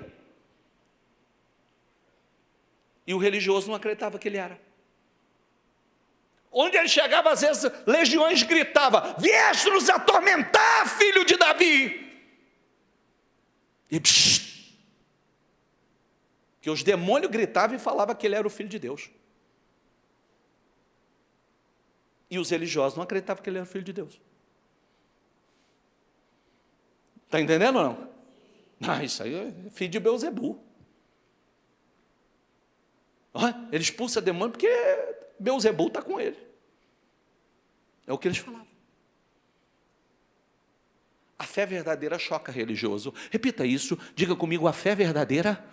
E o religioso não acreditava que ele era. Onde ele chegava, às vezes, legiões gritavam: vieste nos atormentar, filho de Davi. E que os demônios gritavam e falavam que ele era o Filho de Deus. E os religiosos não acreditavam que ele era o Filho de Deus. Está entendendo ou não? Ah, isso aí é filho de Beelzebu. Ele expulsa demônio porque Beelzebu está com ele. É o que eles falavam. A fé verdadeira choca religioso. Repita isso, diga comigo: a fé verdadeira,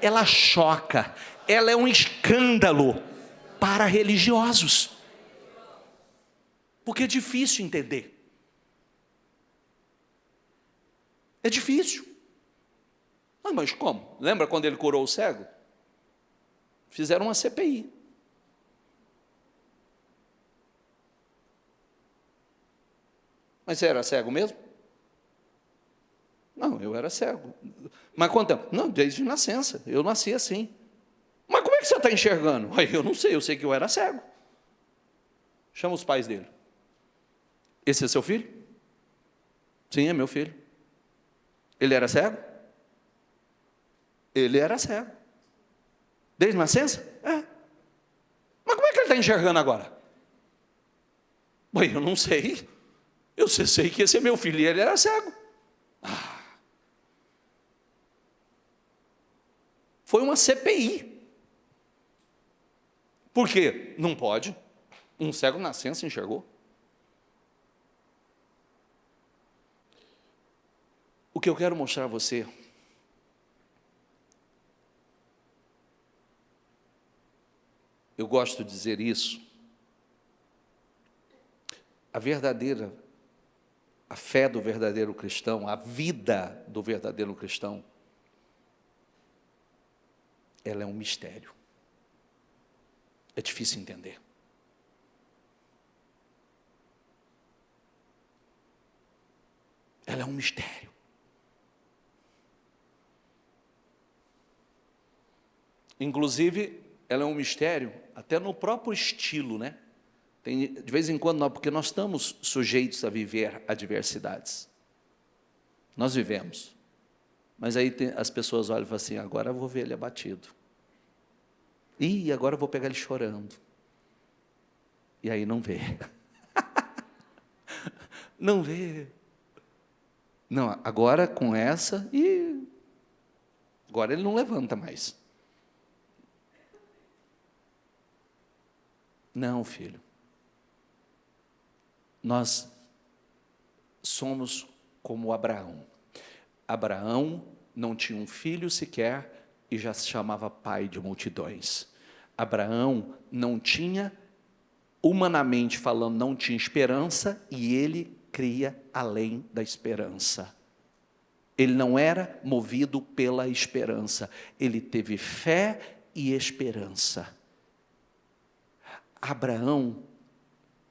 ela choca, ela é um escândalo para religiosos. Porque é difícil entender. É difícil. Ah, mas como? Lembra quando ele curou o cego? Fizeram uma CPI. Mas você era cego mesmo? Não, eu era cego. Mas quanto tempo? Não, desde nascença. Eu nasci assim. Mas como é que você está enxergando? Eu não sei, eu sei que eu era cego. Chama os pais dele. Esse é seu filho? Sim, é meu filho. Ele era cego? Ele era cego. Desde nascença? É. Mas como é que ele está enxergando agora? Eu não sei. Eu sei que esse é meu filho e ele era cego. Foi uma CPI. Por quê? Não pode. Um cego nascença enxergou. O que eu quero mostrar a você eu gosto de dizer isso, a fé do verdadeiro cristão, a vida do verdadeiro cristão, ela é um mistério. É difícil entender. Ela é um mistério. Inclusive, ela é um mistério até no próprio estilo, né? De vez em quando, porque nós estamos sujeitos a viver adversidades. Nós vivemos. Mas aí as pessoas olham e falam assim: agora eu vou ver ele abatido. Ih, agora eu vou pegar ele chorando. E aí não vê. Não vê. Não, agora com essa, e agora ele não levanta mais. Não, filho. Nós somos como Abraão. Abraão não tinha um filho sequer e já se chamava pai de multidões. Abraão não tinha, humanamente falando, não tinha esperança e ele cria além da esperança. Ele não era movido pela esperança, ele teve fé e esperança. Abraão,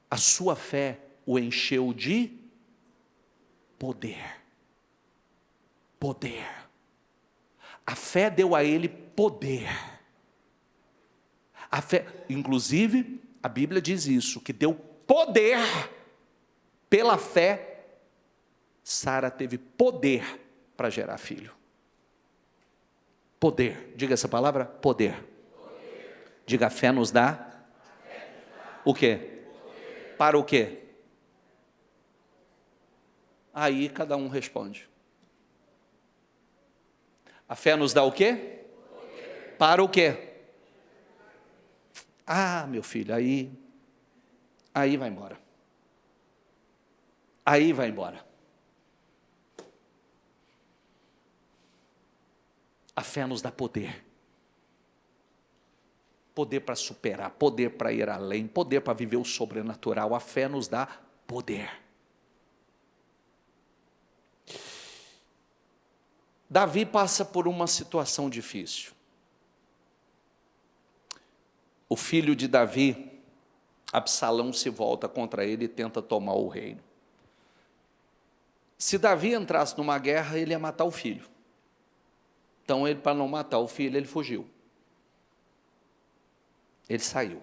a sua fé o encheu de poder. Poder. A fé deu a ele poder. A fé, inclusive, a Bíblia diz isso, que deu poder. Pela fé, Sara teve poder para gerar filho. Poder. Diga essa palavra, poder. Diga: a fé nos dá. O quê? Para o quê? Aí cada um responde. A fé nos dá o quê? Para o quê? Ah, meu filho, aí vai embora. aí vai embora. A fé nos dá poder. Poder para superar, poder para ir além, poder para viver o sobrenatural. A fé nos dá poder. Davi passa por uma situação difícil. O filho de Davi, Absalão, se volta contra ele e tenta tomar o reino. Se Davi entrasse numa guerra, ele ia matar o filho. Então, ele, para não matar o filho, ele fugiu. Ele saiu.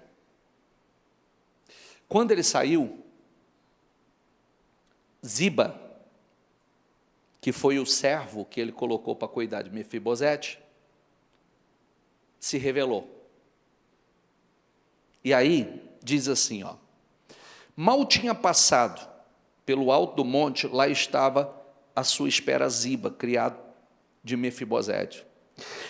Quando ele saiu, Ziba, que foi o servo que ele colocou para cuidar de Mefibosete, se revelou. E aí, diz assim, ó, mal tinha passado pelo alto do monte, lá estava à sua espera Ziba, criado de Mefibosete.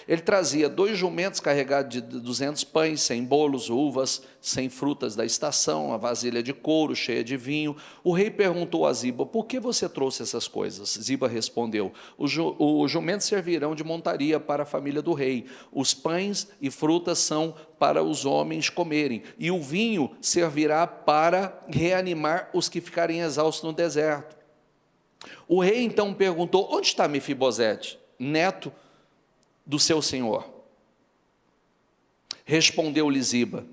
Ele trazia 2 jumentos carregados de 200 pães, 100 bolos, uvas, 100 frutas da estação, a vasilha de couro cheia de vinho. O rei perguntou a Ziba, por que você trouxe essas coisas? Ziba respondeu, os jumentos servirão de montaria para a família do rei. Os pães e frutas são para os homens comerem, e o vinho servirá para reanimar os que ficarem exaustos no deserto. O rei então perguntou, onde está Mefibosete, neto do seu senhor? Respondeu-lhe Ziba,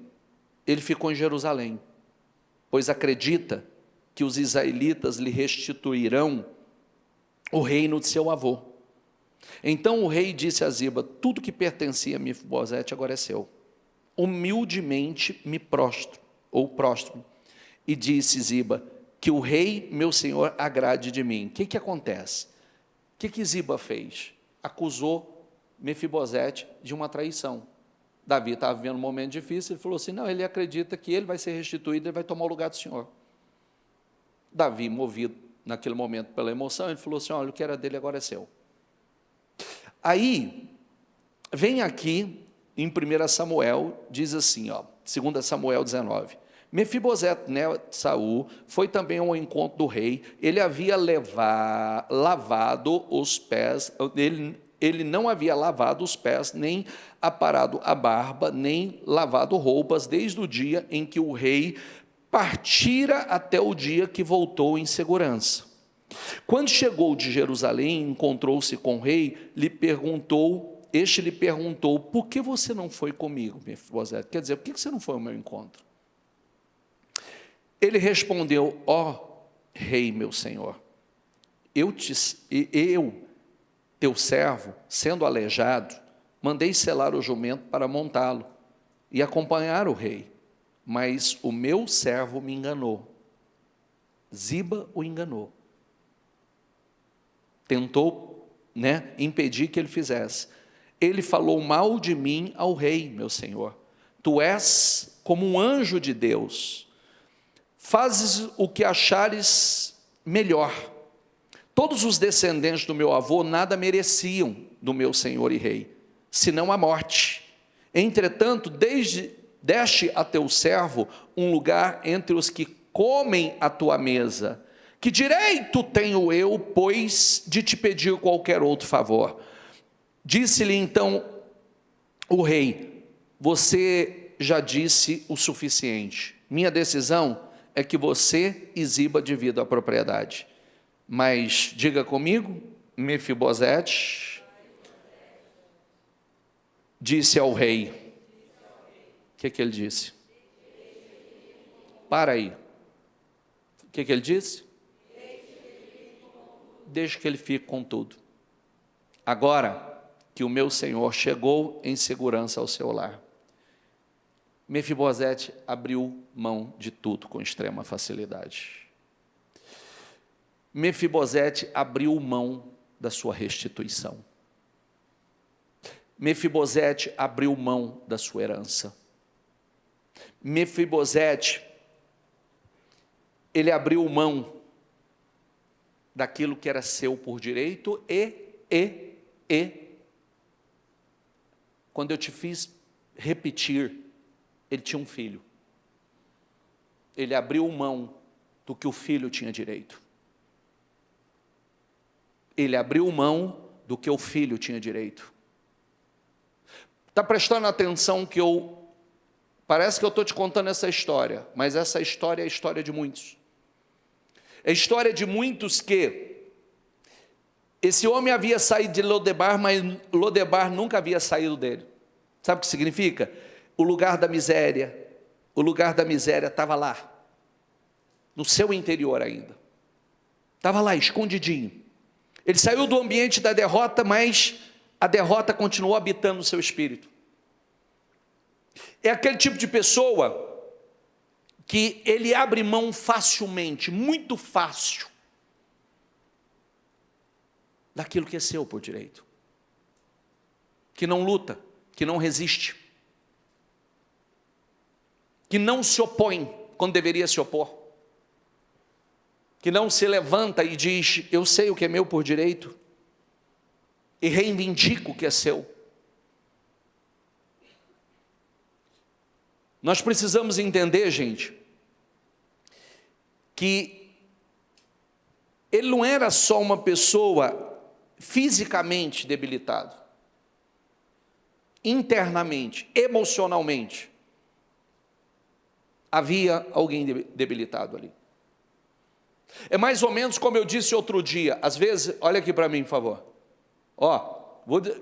ele ficou em Jerusalém, pois acredita que os israelitas lhe restituirão o reino de seu avô. Então o rei disse a Ziba, tudo que pertencia a Mefibosete agora é seu. Humildemente me prostro, e disse Ziba, que o rei, meu senhor, agrade de mim. O que acontece? O que Ziba fez? Acusou Mefibosete de uma traição. Davi estava vivendo um momento difícil, ele falou assim, não, ele acredita que ele vai ser restituído, ele vai tomar o lugar do Senhor. Davi, movido naquele momento pela emoção, ele falou assim, olha, o que era dele agora é seu. Aí, vem aqui, em 1 Samuel, diz assim, ó, 2 Samuel 19, Mefibosete, neto de Saul, foi também ao encontro do rei, ele havia lavado os pés, ele não havia lavado os pés, nem aparado a barba, nem lavado roupas, desde o dia em que o rei partira até o dia que voltou em segurança. Quando chegou de Jerusalém, encontrou-se com o rei, este lhe perguntou, por que você não foi comigo, Mefibosete? Quer dizer, por que você não foi ao meu encontro? Ele respondeu, ó rei, meu senhor, eu, teu servo, sendo aleijado, mandei selar o jumento para montá-lo e acompanhar o rei, mas o meu servo me enganou. Ziba o enganou. Tentou, impedir que ele fizesse. Ele falou mal de mim ao rei, meu senhor. Tu és como um anjo de Deus. Fazes o que achares melhor. Todos os descendentes do meu avô nada mereciam do meu senhor e rei, senão a morte. Entretanto, deste a teu servo um lugar entre os que comem a tua mesa. Que direito tenho eu, pois, de te pedir qualquer outro favor? Disse-lhe então o rei, você já disse o suficiente. Minha decisão é que você e Ziba dividam a propriedade. Mas, diga comigo, Mefibosete disse ao rei, o que ele disse? Para aí. O que ele disse? Deixa que ele fique com tudo. Agora que o meu senhor chegou em segurança ao seu lar. Mefibosete abriu mão de tudo com extrema facilidade. Mefibosete abriu mão da sua restituição. Mefibosete abriu mão da sua herança. Mefibosete, ele abriu mão daquilo que era seu por direito quando eu te fiz repetir, ele tinha um filho. Ele abriu mão do que o filho tinha direito. ele abriu mão do que o filho tinha direito. Está prestando atenção que parece que eu estou te contando essa história, mas essa história é a história de muitos. É a história de muitos que esse homem havia saído de Lodebar, mas Lodebar nunca havia saído dele. Sabe o que significa? O lugar da miséria estava lá, no seu interior ainda. Estava lá, escondidinho. Ele saiu do ambiente da derrota, mas a derrota continuou habitando o seu espírito. É aquele tipo de pessoa que ele abre mão facilmente, muito fácil, daquilo que é seu por direito. Que não luta, que não resiste, que não se opõe quando deveria se opor, que não se levanta e diz, eu sei o que é meu por direito, e reivindico o que é seu. Nós precisamos entender, gente, que ele não era só uma pessoa fisicamente debilitado, internamente, emocionalmente, havia alguém debilitado ali. É mais ou menos como eu disse outro dia, às vezes, olha aqui para mim, por favor.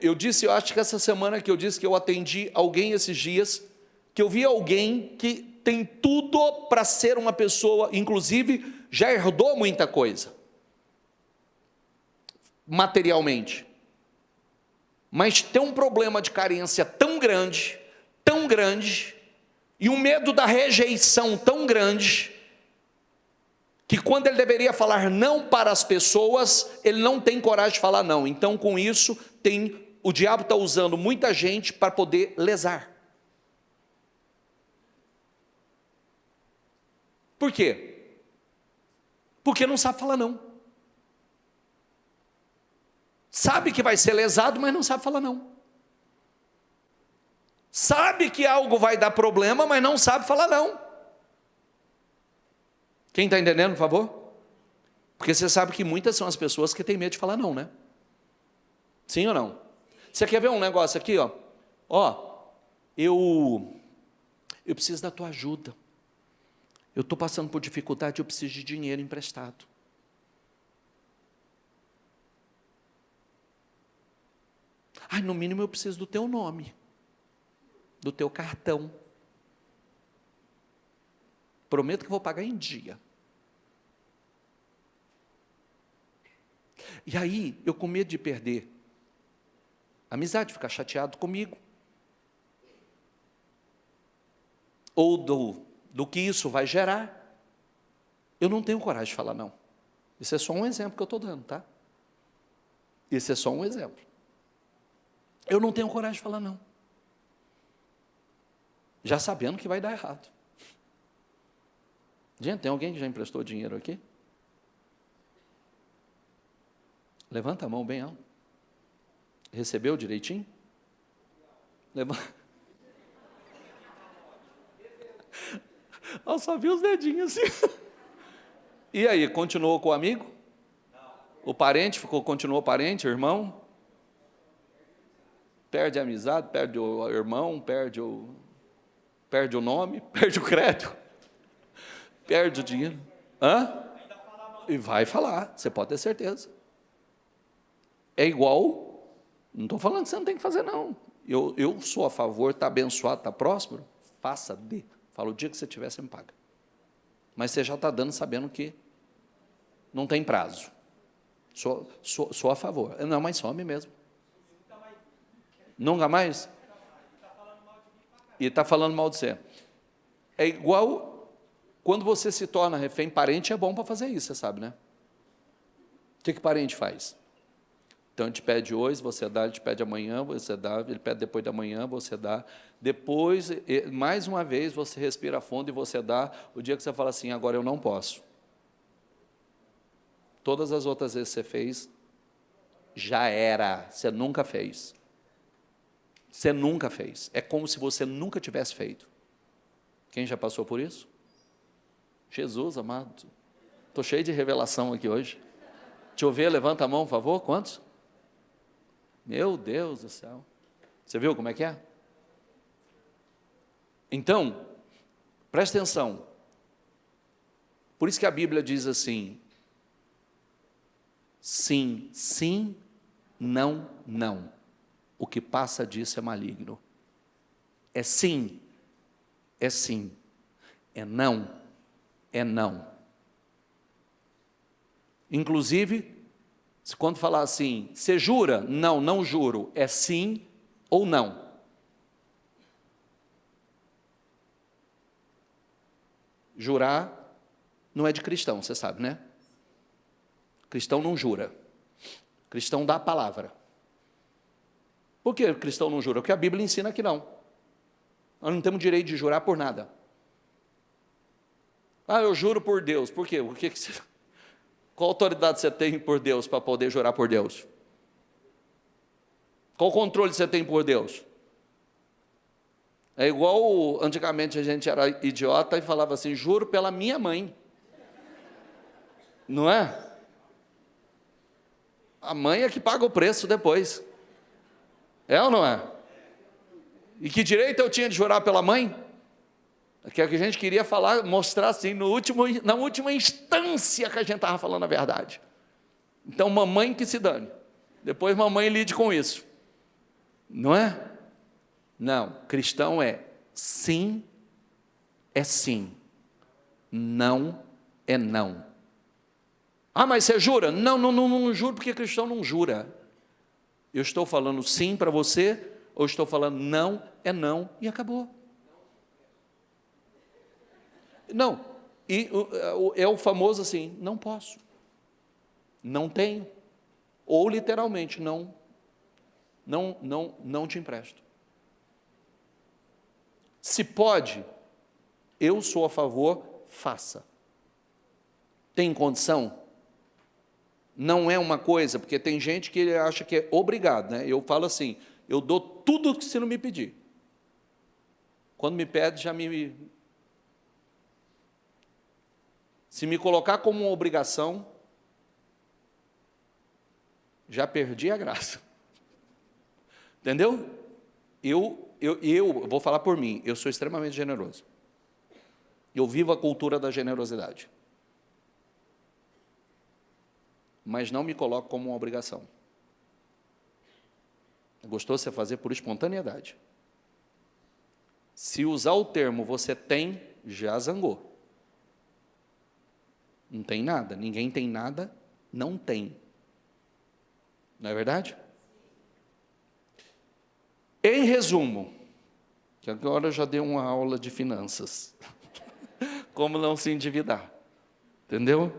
Eu acho que essa semana que eu disse que eu atendi alguém esses dias, que eu vi alguém que tem tudo para ser uma pessoa, inclusive já herdou muita coisa, materialmente, mas tem um problema de carência tão grande, e um medo da rejeição tão grande, que quando ele deveria falar não para as pessoas, ele não tem coragem de falar não. Então, com isso, o diabo está usando muita gente para poder lesar. Por quê? Porque não sabe falar não. Sabe que vai ser lesado, mas não sabe falar não. Sabe que algo vai dar problema, mas não sabe falar não. Quem está entendendo, por favor? Porque você sabe que muitas são as pessoas que têm medo de falar não, né? Sim ou não? Você quer ver um negócio aqui, ó? Eu preciso da tua ajuda. Eu estou passando por dificuldade, eu preciso de dinheiro emprestado. No mínimo eu preciso do teu nome, do teu cartão. Prometo que vou pagar em dia. E aí, eu com medo de perder a amizade, ficar chateado comigo, ou do que isso vai gerar, eu não tenho coragem de falar não. Isso é só um exemplo que eu estou dando, tá? Isso é só um exemplo. Eu não tenho coragem de falar não, já sabendo que vai dar errado. Gente, tem alguém que já emprestou dinheiro aqui? Levanta a mão bem alto. Recebeu direitinho? Levanta. Eu só vi os dedinhos assim. E aí, continuou com o amigo? O parente continuou parente, irmão? Perde a amizade, perde o irmão, perde o nome, perde o crédito, perde o dinheiro. E vai falar, você pode ter certeza. É igual, não estou falando que você não tem que fazer não. Eu sou a favor, está abençoado, está próspero, faça, dê. Fala, o dia que você tiver, você me paga. Mas você já está dando sabendo que não tem prazo. Sou a favor. Não, mas some mesmo. Nunca mais? E está falando mal de você. É igual quando você se torna refém. Parente é bom para fazer isso, você sabe, né? O que parente faz? Então, ele te pede hoje, você dá, ele te pede amanhã, você dá, ele pede depois da manhã, você dá. Depois, mais uma vez, você respira fundo e você dá. O dia que você fala assim, agora eu não posso. Todas as outras vezes que você fez, já era, você nunca fez. Você nunca fez. É como se você nunca tivesse feito. Quem já passou por isso? Jesus, amado. Estou cheio de revelação aqui hoje. Deixa eu ver, levanta a mão, por favor. Quantos? Meu Deus do céu. Você viu como é que é? Então, presta atenção. Por isso que a Bíblia diz assim: sim, sim, não, não. O que passa disso é maligno. É sim, é sim. É não, é não. Inclusive, quando falar assim, você jura? Não, não juro. É sim ou não. Jurar não é de cristão, você sabe, né? Cristão não jura. Cristão dá a palavra. Por que o cristão não jura? Porque a Bíblia ensina que não. Nós não temos direito de jurar por nada. Ah, eu juro por Deus. Por quê? Qual autoridade você tem por Deus para poder jurar por Deus? Qual controle você tem por Deus? É igual antigamente a gente era idiota e falava assim, juro pela minha mãe. Não é? A mãe é que paga o preço depois. É ou não é? E que direito eu tinha de jurar pela mãe? Que é o que a gente queria falar, mostrar assim, na última instância que a gente estava falando a verdade. Então, mamãe que se dane. Depois mamãe lide com isso. Não é? Não, cristão é sim, não é não. Ah, mas você jura? Não, não juro, porque cristão não jura. Eu estou falando sim para você, ou estou falando não é não, e acabou. Não, e é o famoso assim, não posso, não tenho, ou literalmente, não te empresto. Se pode, eu sou a favor, faça. Tem condição? Não é uma coisa, porque tem gente que acha que é obrigado, né? Eu falo assim, eu dou tudo que você não me pedir. Quando me pede, se me colocar como uma obrigação, já perdi a graça. Entendeu? Eu vou falar por mim, eu sou extremamente generoso. Eu vivo a cultura da generosidade. Mas não me coloco como uma obrigação. Gostou você fazer por espontaneidade. Se usar o termo você tem, já zangou. Não tem nada, ninguém tem nada, não tem. Não é verdade? Em resumo, que agora eu já dei uma aula de finanças. Como não se endividar. Entendeu?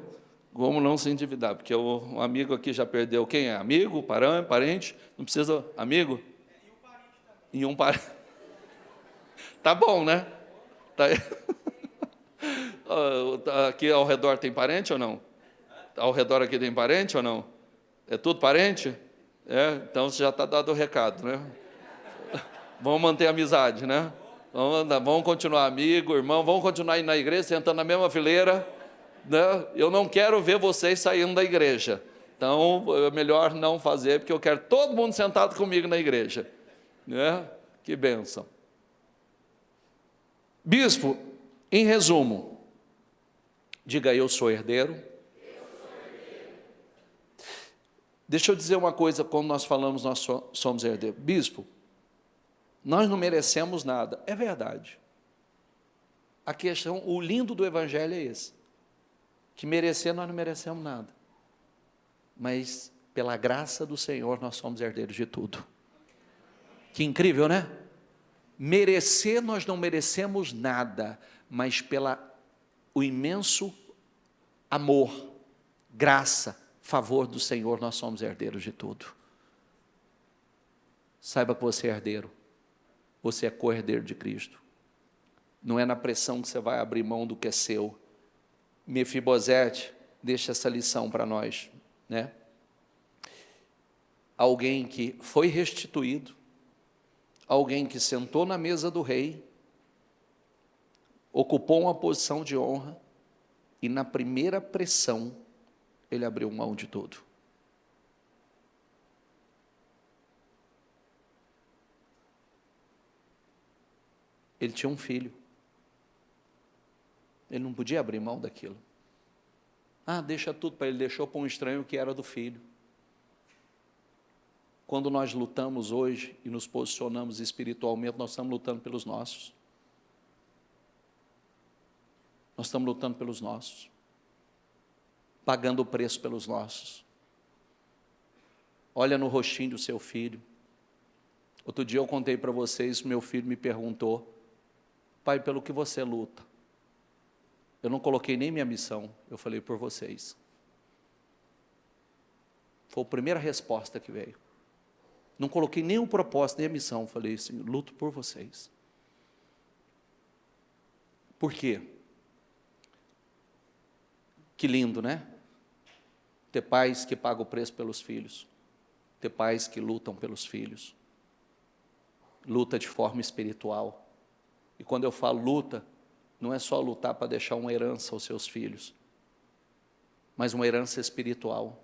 Como não se endividar, porque o amigo aqui já perdeu. Quem é? Amigo? Parente? Não precisa. Amigo? E um parente. Tá bom, né? Tá. Aqui ao redor tem parente ou não? Ao redor aqui tem parente ou não? É tudo parente? É, então você já está dado o recado, né? Vamos manter a amizade, né? Vamos continuar amigo, irmão, vamos continuar indo na igreja, sentando na mesma fileira. Né? Eu não quero ver vocês saindo da igreja. Então, é melhor não fazer, porque eu quero todo mundo sentado comigo na igreja. Né? Que bênção. Bispo, em resumo, diga, eu sou herdeiro. Deixa eu dizer uma coisa, quando nós falamos, nós somos herdeiros. Bispo, nós não merecemos nada. É verdade. A questão, o lindo do evangelho é esse. Que merecer, nós não merecemos nada. Mas, pela graça do Senhor, nós somos herdeiros de tudo. Que incrível, né? Merecer, nós não merecemos nada, mas o imenso amor, graça, favor do Senhor, nós somos herdeiros de tudo. Saiba que você é herdeiro. Você é co-herdeiro de Cristo. Não é na pressão que você vai abrir mão do que é seu. Mefibosete deixa essa lição para nós, né? Alguém que foi restituído, alguém que sentou na mesa do rei, ocupou uma posição de honra, e na primeira pressão, ele abriu mão de tudo. Ele tinha um filho. Ele não podia abrir mão daquilo. Deixa tudo para ele. Deixou para um estranho que era do filho. Quando nós lutamos hoje e nos posicionamos espiritualmente, nós estamos lutando pelos nossos. Nós estamos lutando pelos nossos. Pagando o preço pelos nossos. Olha no rostinho do seu filho. Outro dia eu contei para vocês, meu filho me perguntou: pai, pelo que você luta? Eu não coloquei nem minha missão, eu falei por vocês. Foi a primeira resposta que veio. Não coloquei nem o propósito, nem a missão, falei assim: luto por vocês. Por quê? Que lindo, né? Ter pais que pagam o preço pelos filhos. Ter pais que lutam pelos filhos. Luta de forma espiritual. E quando eu falo luta, não é só lutar para deixar uma herança aos seus filhos, mas uma herança espiritual.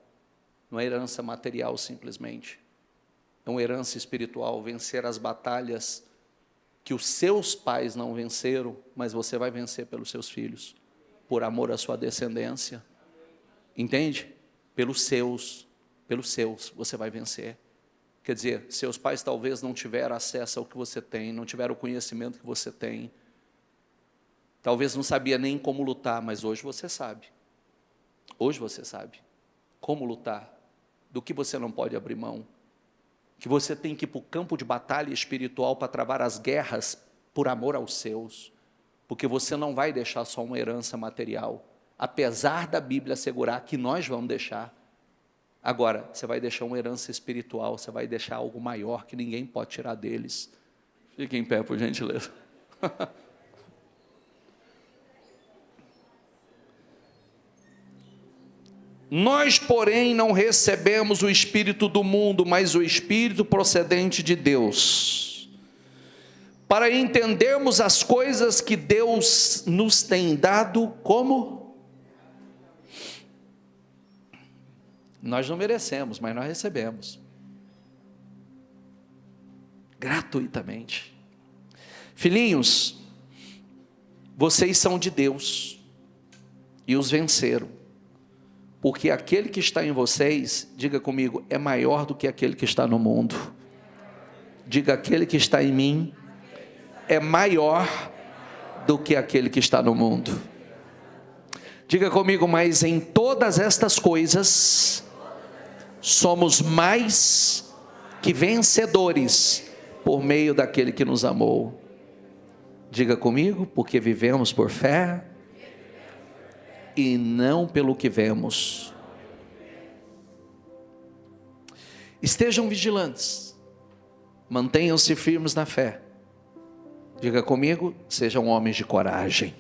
Não é herança material simplesmente. É uma herança espiritual, vencer as batalhas que os seus pais não venceram, mas você vai vencer pelos seus filhos, por amor à sua descendência. Entende? Pelos seus você vai vencer. Quer dizer, seus pais talvez não tiveram acesso ao que você tem, não tiveram o conhecimento que você tem, talvez não sabia nem como lutar, mas hoje você sabe. Hoje você sabe como lutar, do que você não pode abrir mão, que você tem que ir para o campo de batalha espiritual para travar as guerras por amor aos seus, porque você não vai deixar só uma herança material, apesar da Bíblia assegurar que nós vamos deixar. Agora, você vai deixar uma herança espiritual, você vai deixar algo maior que ninguém pode tirar deles. Fique em pé, por gentileza. Nós, porém, não recebemos o Espírito do mundo, mas o Espírito procedente de Deus, para entendermos as coisas que Deus nos tem dado como? Nós não merecemos, mas nós recebemos. Gratuitamente. Filhinhos, vocês são de Deus e os venceram. Porque aquele que está em vocês, diga comigo, é maior do que aquele que está no mundo. Diga, aquele que está em mim é maior do que aquele que está no mundo. Diga comigo, mas em todas estas coisas, somos mais que vencedores, por meio daquele que nos amou. Diga comigo, porque vivemos por fé, e não pelo que vemos. Estejam vigilantes, mantenham-se firmes na fé. Diga comigo, sejam homens de coragem,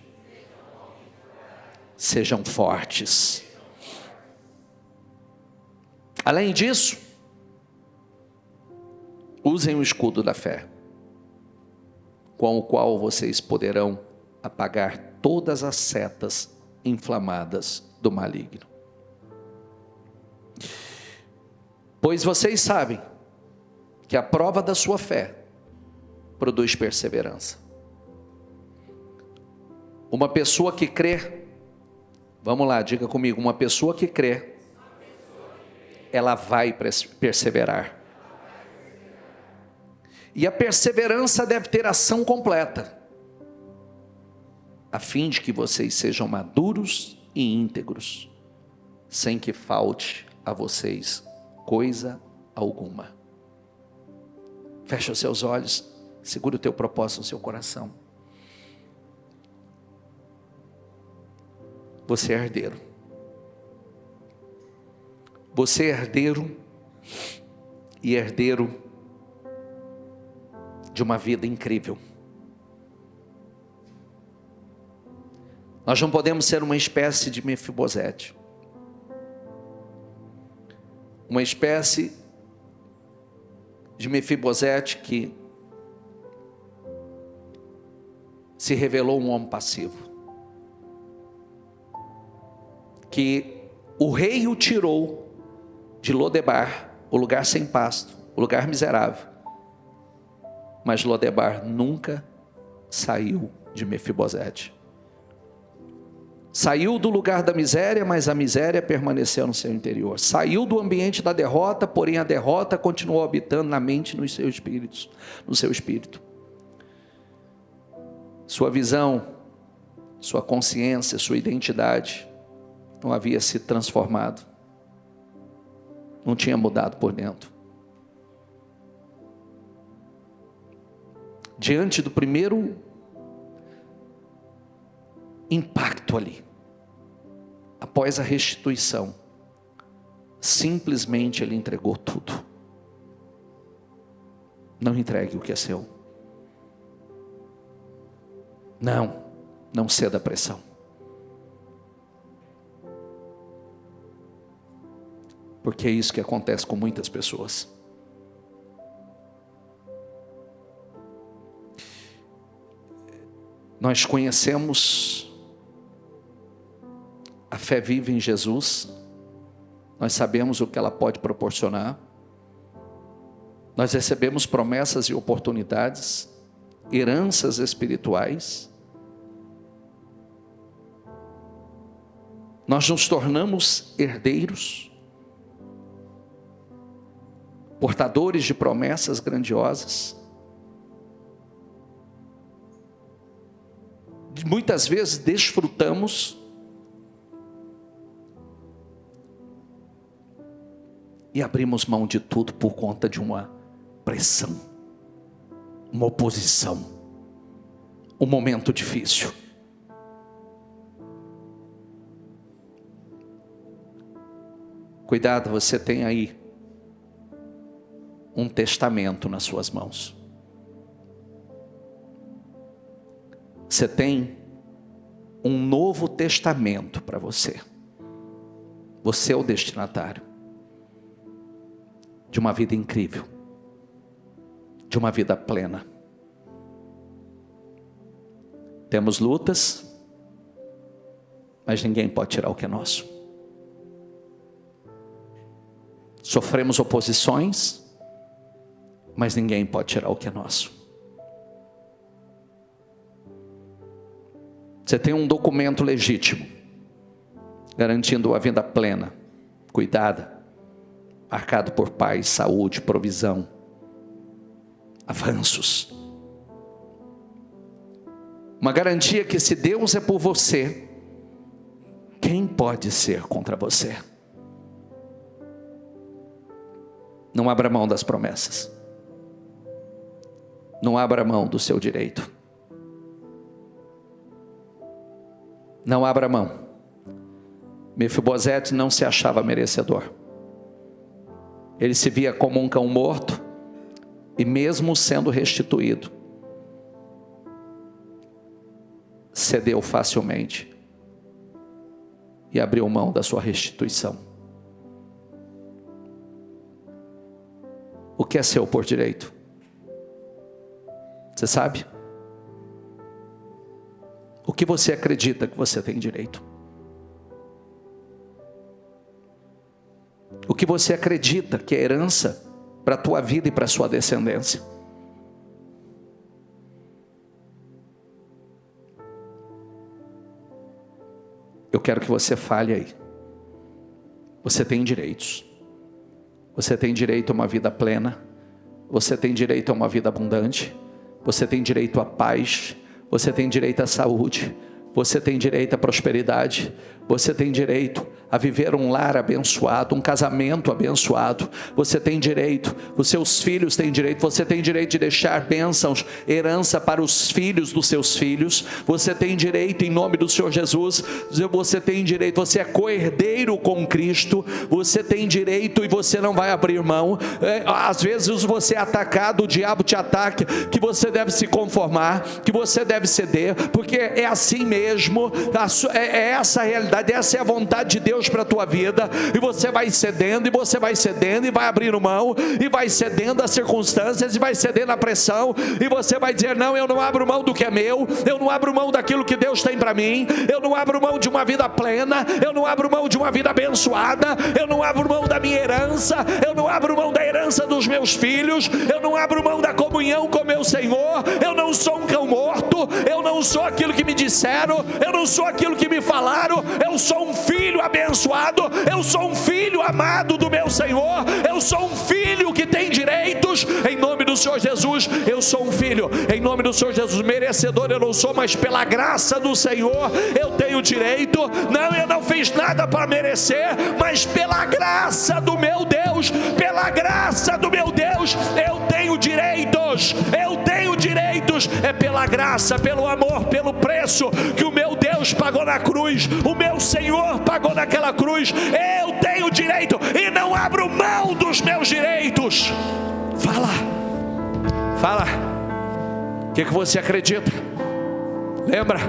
sejam fortes. Além disso, usem o escudo da fé, com o qual vocês poderão apagar todas as setas inflamadas do maligno. Pois vocês sabem que a prova da sua fé produz perseverança. Uma pessoa que crê, vamos lá, diga comigo, uma pessoa que crê, ela vai perseverar. E a perseverança deve ter ação completa, a fim de que vocês sejam maduros e íntegros, sem que falte a vocês coisa alguma. Fecha os seus olhos, segura o teu propósito no seu coração. Você é herdeiro. Você é herdeiro e herdeiro de uma vida incrível. Nós não podemos ser uma espécie de Mefibosete, uma espécie de Mefibosete que se revelou um homem passivo, que o rei o tirou de Lodebar, o lugar sem pasto, o lugar miserável, mas Lodebar nunca saiu de Mefibosete. Saiu do lugar da miséria, mas a miséria permaneceu no seu interior. Saiu do ambiente da derrota, porém a derrota continuou habitando na mente, no seu espírito. Sua visão, sua consciência, sua identidade não havia se transformado. Não tinha mudado por dentro. Diante do primeiro impacto ali, após a restituição, simplesmente ele entregou tudo. Não entregue o que é seu. Não ceda à pressão. Porque é isso que acontece com muitas pessoas. Nós conhecemos a fé viva em Jesus, nós sabemos o que ela pode proporcionar, nós recebemos promessas e oportunidades, heranças espirituais, nós nos tornamos herdeiros, portadores de promessas grandiosas. Muitas vezes desfrutamos e abrimos mão de tudo por conta de uma pressão, uma oposição, um momento difícil. Cuidado, você tem aí um testamento nas suas mãos. Você tem um novo testamento para você. Você é o destinatário de uma vida incrível, de uma vida plena. Temos lutas, mas ninguém pode tirar o que é nosso. Sofremos oposições, mas ninguém pode tirar o que é nosso. Você tem um documento legítimo, garantindo a vida plena, cuidada, marcado por paz, saúde, provisão, avanços. Uma garantia que se Deus é por você, quem pode ser contra você? Não abra mão das promessas. Não abra mão do seu direito. Não abra mão. Mefibosete não se achava merecedor. Ele se via como um cão morto, e mesmo sendo restituído, cedeu facilmente e abriu mão da sua restituição. O que é seu por direito? Você sabe? O que você acredita que você tem direito? O que você acredita que é herança para a tua vida e para a sua descendência? Eu quero que você fale aí. Você tem direitos. Você tem direito a uma vida plena. Você tem direito a uma vida abundante. Você tem direito à paz. Você tem direito à saúde. Você tem direito à prosperidade. Você tem direito a viver um lar abençoado, um casamento abençoado. Você tem direito, os seus filhos têm direito. Você tem direito de deixar bênçãos, herança para os filhos dos seus filhos. Você tem direito, em nome do Senhor Jesus. Você tem direito, você é co-herdeiro com Cristo. Você tem direito e você não vai abrir mão. Às vezes você é atacado, o diabo te ataca, que você deve se conformar, que você deve ceder, porque é assim mesmo, é essa a realidade, essa é a vontade de Deus para a tua vida. E você vai cedendo, e você vai cedendo, e vai abrindo mão, e vai cedendo às circunstâncias, e vai cedendo à pressão, e você vai dizer: não, eu não abro mão do que é meu, eu não abro mão daquilo que Deus tem para mim, eu não abro mão de uma vida plena, eu não abro mão de uma vida abençoada, eu não abro mão da minha herança, eu não abro mão da herança dos meus filhos, eu não abro mão da comunhão com meu Senhor. Eu não sou um cão morto, falaram, eu não sou aquilo que me disseram, eu não sou aquilo que me falaram. Eu sou um filho abençoado, eu sou um filho amado do meu Senhor, eu sou um filho que tem direitos, em nome do Senhor Jesus. Eu sou um filho, em nome do Senhor Jesus. Merecedor eu não sou, mas pela graça do Senhor eu tenho direito. Não, eu não fiz nada para merecer, mas pela graça do meu Deus, pela graça do meu Deus, eu tenho direitos, eu tenho direitos. É pela graça, pelo amor, pelo preço que o meu Deus pagou na cruz, o meu Senhor pagou naquela cruz. Eu tenho direito e não abro mão dos meus direitos. Fala, o que você acredita? Lembra,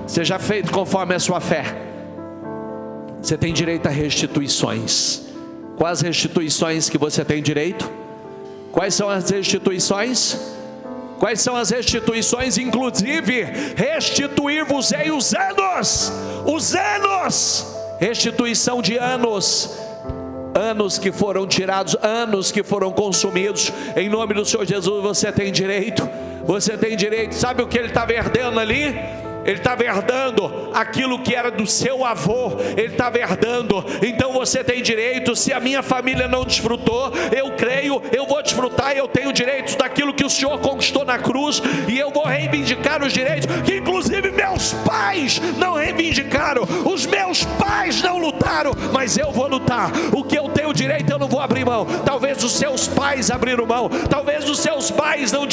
seja feito conforme a sua fé. Você tem direito a restituições. Quais restituições que você tem direito? Quais são as restituições? Quais são as restituições? Inclusive, restituir-vos-ei os anos, restituição de anos que foram tirados, anos que foram consumidos. Em nome do Senhor Jesus, você tem direito. Você tem direito. Sabe o que ele estava herdando ali? Ele estava herdando aquilo que era do seu avô. Ele estava herdando. Então você tem direito. Se a minha família não desfrutou, eu creio, eu vou desfrutar. Eu tenho direitos daquilo que o Senhor conquistou na cruz, e eu vou reivindicar os direitos que inclusive meus pais não reivindicaram. Os meus pais não lutaram, mas eu vou lutar. O que eu tenho direito eu não vou abrir mão. Talvez os seus pais abriram mão, talvez os seus pais não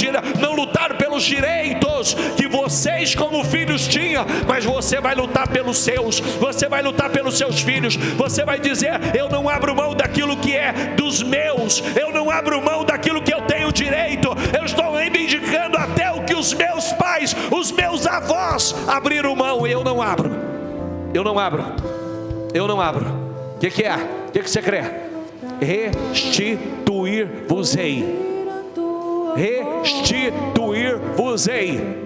lutaram pelos direitos que vocês como filhos tinham, mas você vai lutar pelos seus, você vai lutar pelos seus filhos. Você vai dizer: eu não abro mão daquilo que é dos meus, eu não abro mão daquilo que eu tenho direito. Eu estou reivindicando até o que os meus pais, os meus avós abriram mão, eu não abro. O que é? O que você crê? Restituir-vos-ei. Restituir-vos-ei.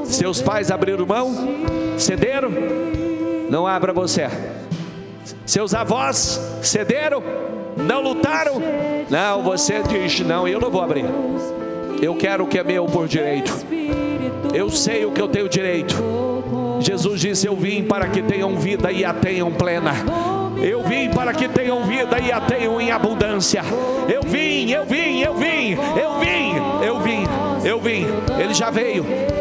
Seus pais abriram mão, cederam, não abra você. Seus avós cederam, não lutaram, não, você diz: não, eu não vou abrir. Eu quero o que é meu por direito. Eu sei o que eu tenho direito. Jesus disse: eu vim para que tenham vida e a tenham plena. Eu vim para que tenham vida e a tenham em abundância. Eu vim.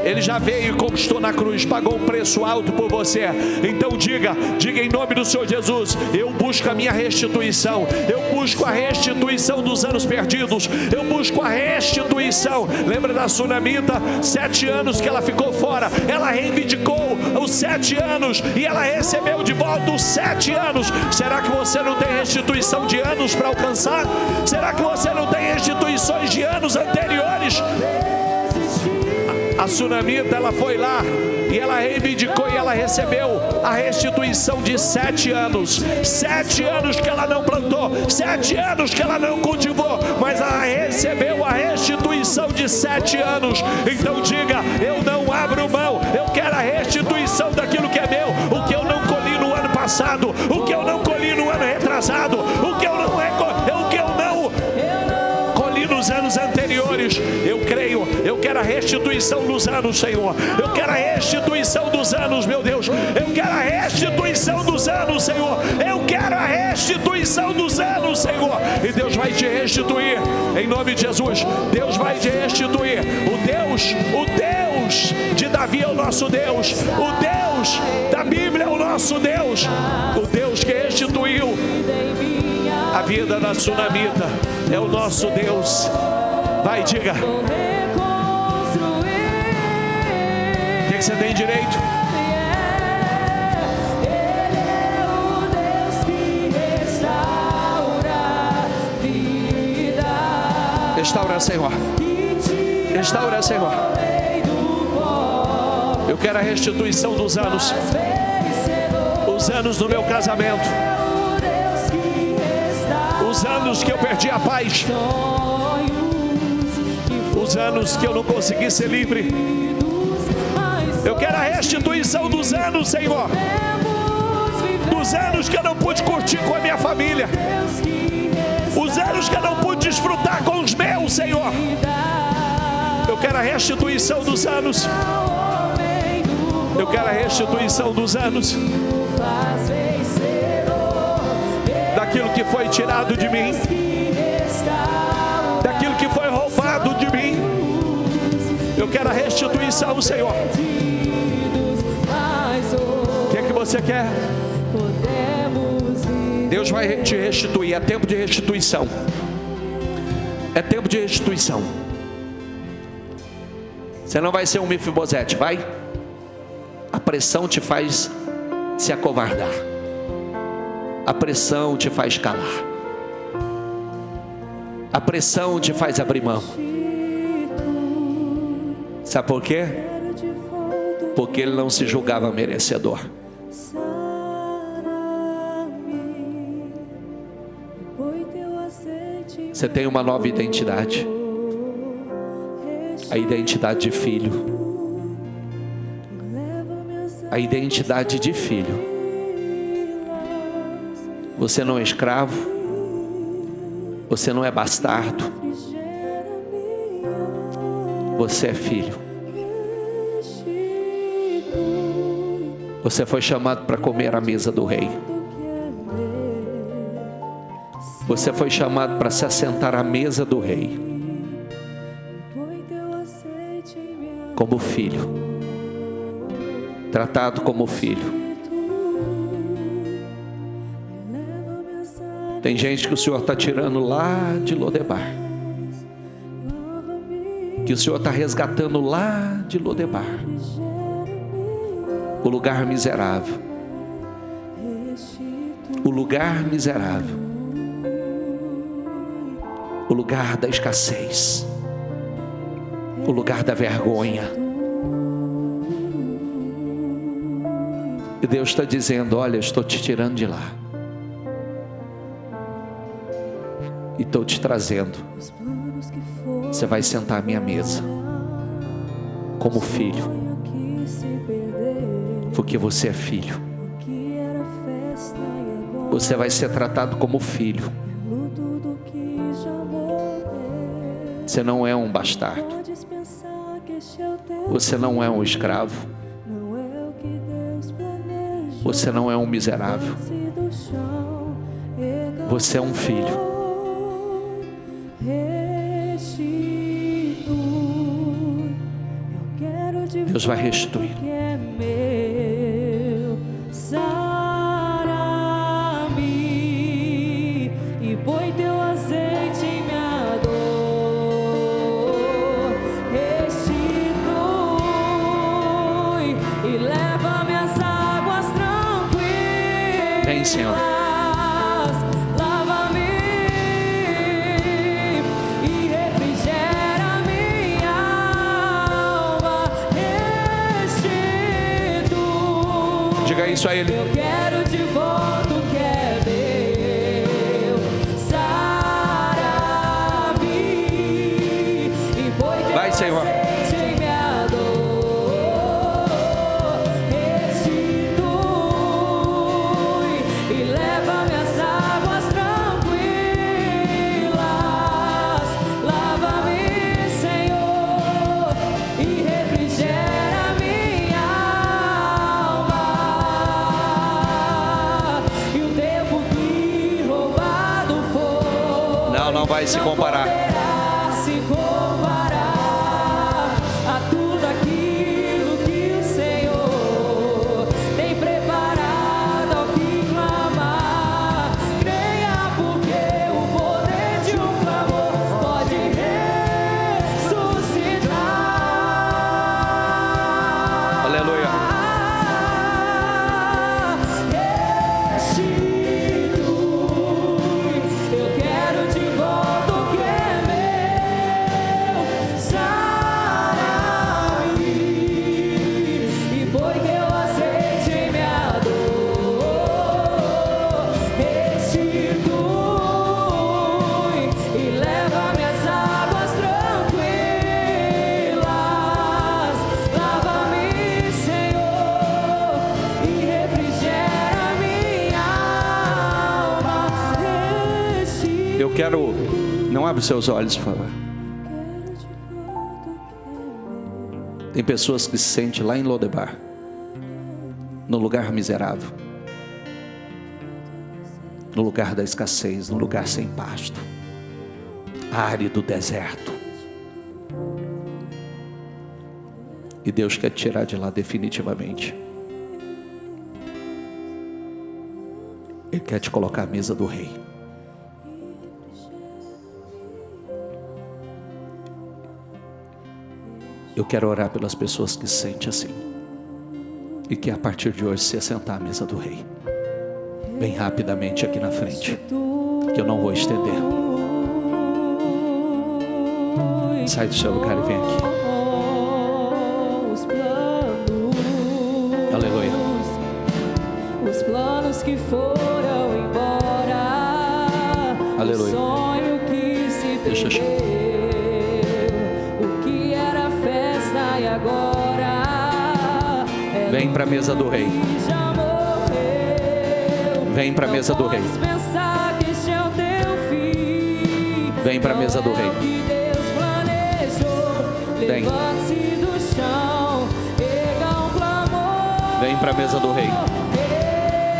Ele já veio e conquistou na cruz, pagou um preço alto por você. Então diga em nome do Senhor Jesus: eu busco a minha restituição. Eu busco a restituição dos anos perdidos. Eu busco a restituição. Lembra da sunamita? 7 anos que ela ficou fora, ela reivindicou os 7 anos e ela recebeu de volta os 7 anos. Será que você não tem restituição de anos para alcançar? Será que você não tem restituições de anos anteriores? A sunamita, ela foi lá e ela reivindicou e ela recebeu a restituição de 7 anos. 7 anos que ela não plantou, 7 anos que ela não cultivou, mas ela recebeu a restituição de 7 anos. Então diga: eu não abro mão. Eu quero a restituição daquilo que é meu. O que eu não colhi no ano passado, o que eu não colhi no ano retrasado, o que eu não colhi nos anos anteriores. Eu creio, eu quero a restituição dos anos, Senhor. Eu quero a restituição dos anos, meu Deus. Eu quero a restituição dos anos, Senhor. Eu quero a restituição dos anos, Senhor. E Deus vai te restituir, em nome de Jesus. Deus vai te restituir. O Deus de Davi é o nosso Deus. O Deus da Bíblia é o nosso Deus. O Deus que restituiu a vida da sunamita é o nosso Deus. Vai, diga. O que você tem direito? Restaura, Senhor. Restaura, Senhor. Eu quero a restituição dos anos. Os anos do meu casamento. Os anos que eu perdi a paz. Os anos que eu não consegui ser livre. Eu quero a restituição dos anos, Senhor. Dos anos que eu não pude curtir com a minha família. Os anos que eu não pude desfrutar com os meus, Senhor. Eu quero a restituição dos anos. Eu quero a restituição dos anos, daquilo que foi tirado de mim, daquilo que foi roubado de mim. Eu quero a restituição, Senhor. O que é que você quer? Deus vai te restituir. É tempo de restituição. É tempo de restituição. Você não vai ser um Mefibosete, vai? A pressão te faz se acovardar. A pressão te faz calar. A pressão te faz abrir mão. Sabe por quê? Porque ele não se julgava merecedor. Você tem uma nova identidade. A identidade de filho. A identidade de filho. Você não é escravo. Você não é bastardo. Você é filho. Você foi chamado para comer à mesa do rei. Você foi chamado para se assentar à mesa do rei. Como filho. Tratado como filho. Tem gente que o Senhor está tirando lá de Lodebar. Que o Senhor está resgatando lá de Lodebar. O lugar miserável. O lugar miserável. O lugar da escassez. O lugar da vergonha. E Deus está dizendo: olha, eu estou te tirando de lá. E estou te trazendo. Você vai sentar à minha mesa. Como filho. Porque você é filho. Você vai ser tratado como filho. Você não é um bastardo. Você não é um escravo. Você não é um miserável. Você é um filho. Deus vai restituir. Vem, Senhor. Lava-me e refrigera minha alma. Restitui. Diga isso a Ele. Eu quero de volta o que é meu. Sara-me e põe teu Vai, Senhor. azeite em minha dor. Restitui e leva-me às águas tranquilas. Lava-me, Senhor, e refrigera minha alma. E o tempo que roubado for Não vai se comparar. poderá se comparar a tudo aquilo que o Senhor tem preparado ao que clamar. Creia, porque o poder de um clamor pode ressuscitar. Aleluia. Restitui, eu quero de volta o que é meu. Sara-me e põe teu azeite em minha dor. Restitui e leva-me às águas tranquilas. Lava-me, Senhor, e refrigera minha alma. Restitui. Eu quero. Não abre os seus olhos, por favor. Tem pessoas que se sentem lá em Lodebar. no lugar miserável, no lugar da escassez, no lugar sem pasto, árido, deserto. E Deus quer tirar de lá definitivamente. Ele quer te colocar à mesa do rei. Eu quero orar pelas pessoas que se sentem assim e que a partir de hoje se assentar à mesa do rei. Bem rapidamente aqui na frente, que eu não vou estender. Sai do seu lugar e vem aqui. Aleluia. Os planos que foram embora. Aleluia. O sonho que se Deixa eu perdeu. O que era festa e agora é Vem para a mesa do rei. que já morreu. Vem para a mesa do rei. Não podes pensar que este é o teu fim. Vem para a mesa do Não é rei. o que Deus planejou. Vem. Levante-se do chão, erga um clamor. Vem para a mesa do rei.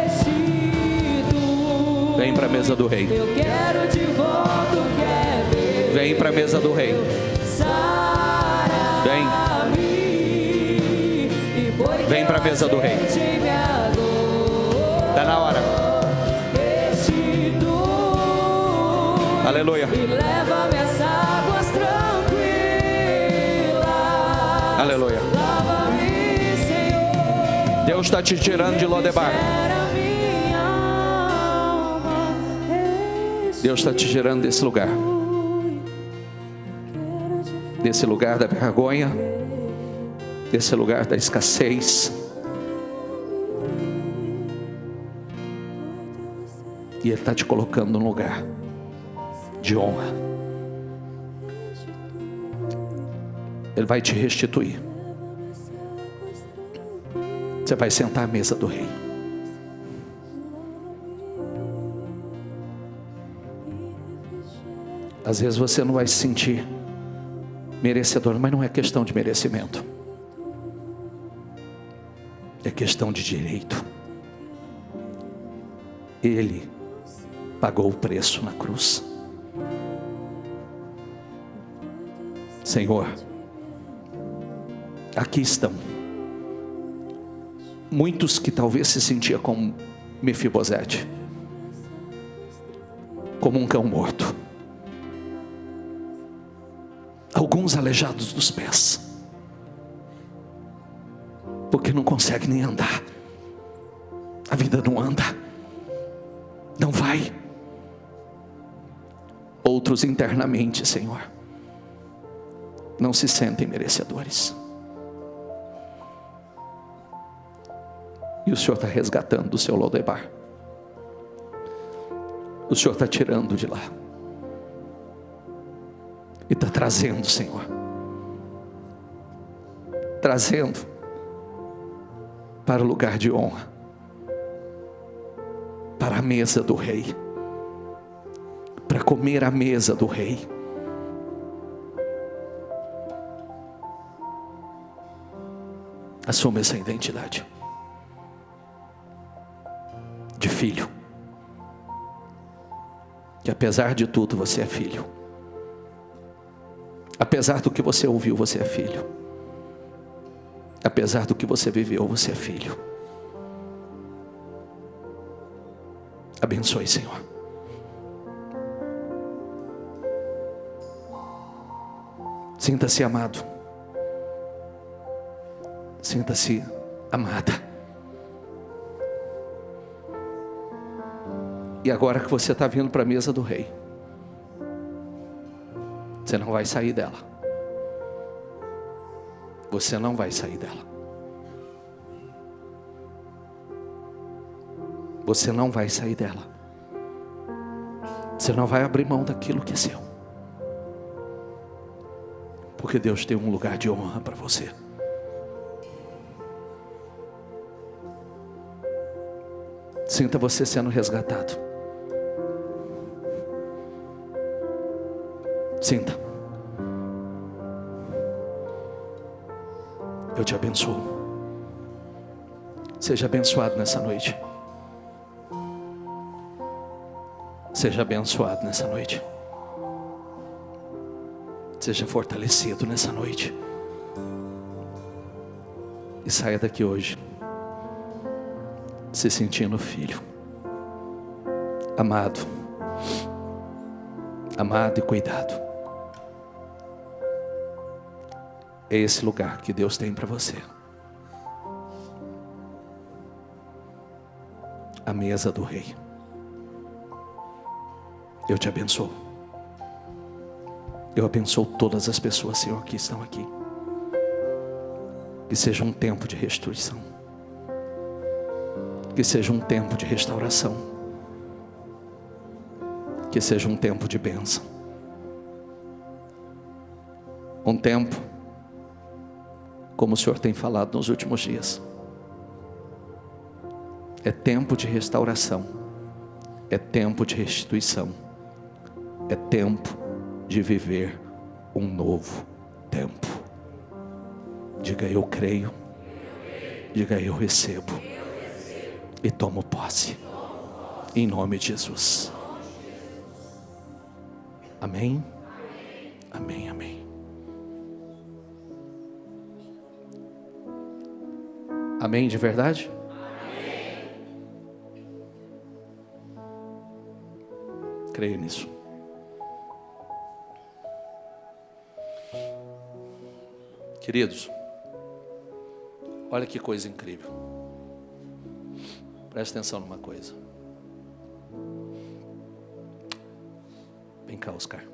Restitui. Vem para a mesa do rei. Eu quero de volta o que é meu. Vem para a mesa do rei. Sara-me, e foi Vem para a mesa do rei. que me adorou. Está na hora. Restitui. Aleluia. E leva-me às águas tranquilas. Aleluia. Lava-me, Senhor. Deus está te tirando de Lodebar. Era minha alma. Deus está te tirando desse lugar. Desse lugar da vergonha. Desse lugar da escassez. E Ele está te colocando num lugar de honra. Ele vai te restituir. Você vai sentar à mesa do rei. Às vezes você não vai se sentir merecedor, mas não é questão de merecimento. É questão de direito. Ele pagou o preço na cruz. Senhor, aqui estão muitos que talvez se sentiam como Mefibosete, como um cão morto. Alguns aleijados dos pés, porque não conseguem nem andar. A vida não anda, não vai. Outros internamente, Senhor, não se sentem merecedores. E o Senhor está resgatando do seu Lodebar. O Senhor está tirando de lá. E está trazendo, Senhor. Trazendo para o lugar de honra. Para a mesa do rei. Para comer à mesa do rei. Assuma essa identidade de filho. Que apesar de tudo você é filho. Apesar do que você ouviu, você é filho. Apesar do que você viveu, você é filho. Abençoe, Senhor. Sinta-se amado. Sinta-se amada. E agora que você está vindo para a mesa do rei, você não vai sair dela. Você não vai sair dela. Você não vai sair dela. Você não vai abrir mão daquilo que é seu. Porque Deus tem um lugar de honra para você. Sinta você sendo resgatado. Sinta. Eu te abençoo. Seja abençoado nessa noite. Seja abençoado nessa noite. Seja fortalecido nessa noite. E saia daqui hoje se sentindo filho, amado, amado e cuidado. É esse lugar que Deus tem para você. A mesa do Rei. Eu te abençoo. Eu abençoo todas as pessoas, Senhor, que estão aqui. Que seja um tempo de restituição. Que seja um tempo de restauração. Que seja um tempo de bênção. Um tempo, como o Senhor tem falado nos últimos dias. É tempo de restauração. É tempo de restituição. É tempo de viver um novo tempo. Diga: eu creio. Diga: eu recebo. E tomo posse. Em nome de Jesus. Amém? Amém, amém. Amém de verdade? Amém. Creio nisso. Queridos, olha que coisa incrível. Presta atenção numa coisa. Vem cá, Oscar.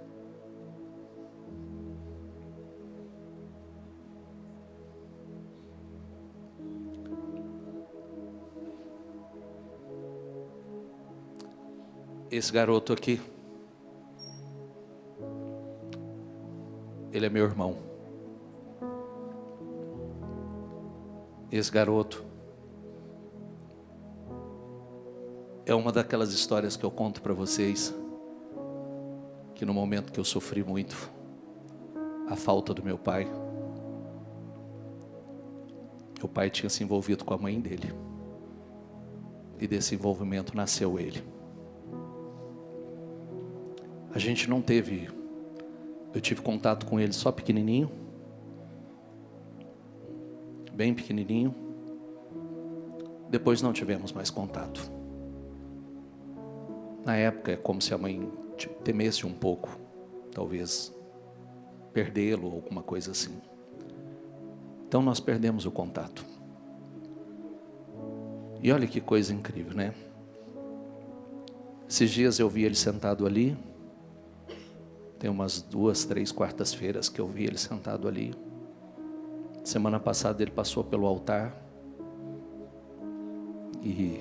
Esse garoto aqui, ele é meu irmão. Esse garoto é uma daquelas histórias que eu conto para vocês, que no momento que eu sofri muito a falta do meu pai tinha se envolvido com a mãe dele, e desse envolvimento nasceu ele. A gente não teve, eu tive contato com ele só pequenininho, bem pequenininho. Depois não tivemos mais contato. Na época é como se a mãe temesse um pouco, talvez perdê-lo ou alguma coisa assim. Então nós perdemos o contato. E olha que coisa incrível, né? Esses dias eu vi ele sentado ali. Tem umas 2, 3 quartas-feiras que eu vi ele sentado ali. Semana passada ele passou pelo altar. E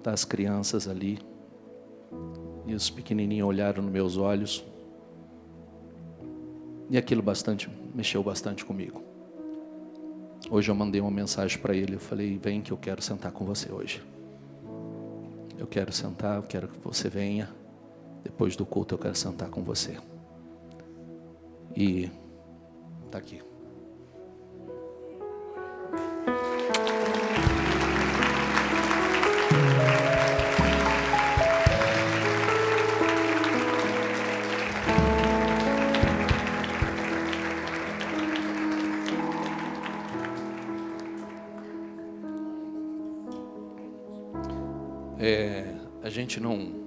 tá as crianças ali. E os pequenininhos olharam nos meus olhos. E aquilo mexeu bastante comigo. Hoje eu mandei uma mensagem para ele. Eu falei: vem que eu quero sentar com você hoje. Eu quero sentar, eu quero que você venha. Depois do culto eu quero sentar com você. E está aqui. A gente não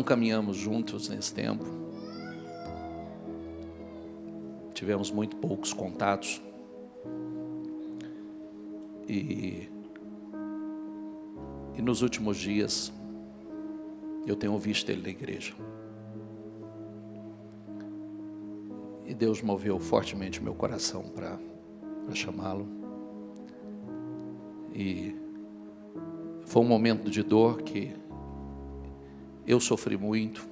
caminhamos juntos nesse tempo. Tivemos muito poucos contatos. E nos últimos dias eu tenho visto ele na igreja. E Deus moveu fortemente meu coração para chamá-lo. E foi um momento de dor que eu sofri muito,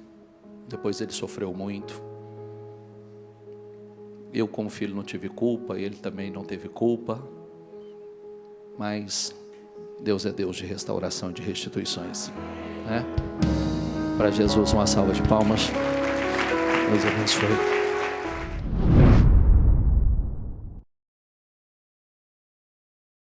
depois ele sofreu muito. Eu como filho não tive culpa, ele também não teve culpa. Mas Deus é Deus de restauração e de restituições, né? Para Jesus uma salva de palmas. Deus abençoe.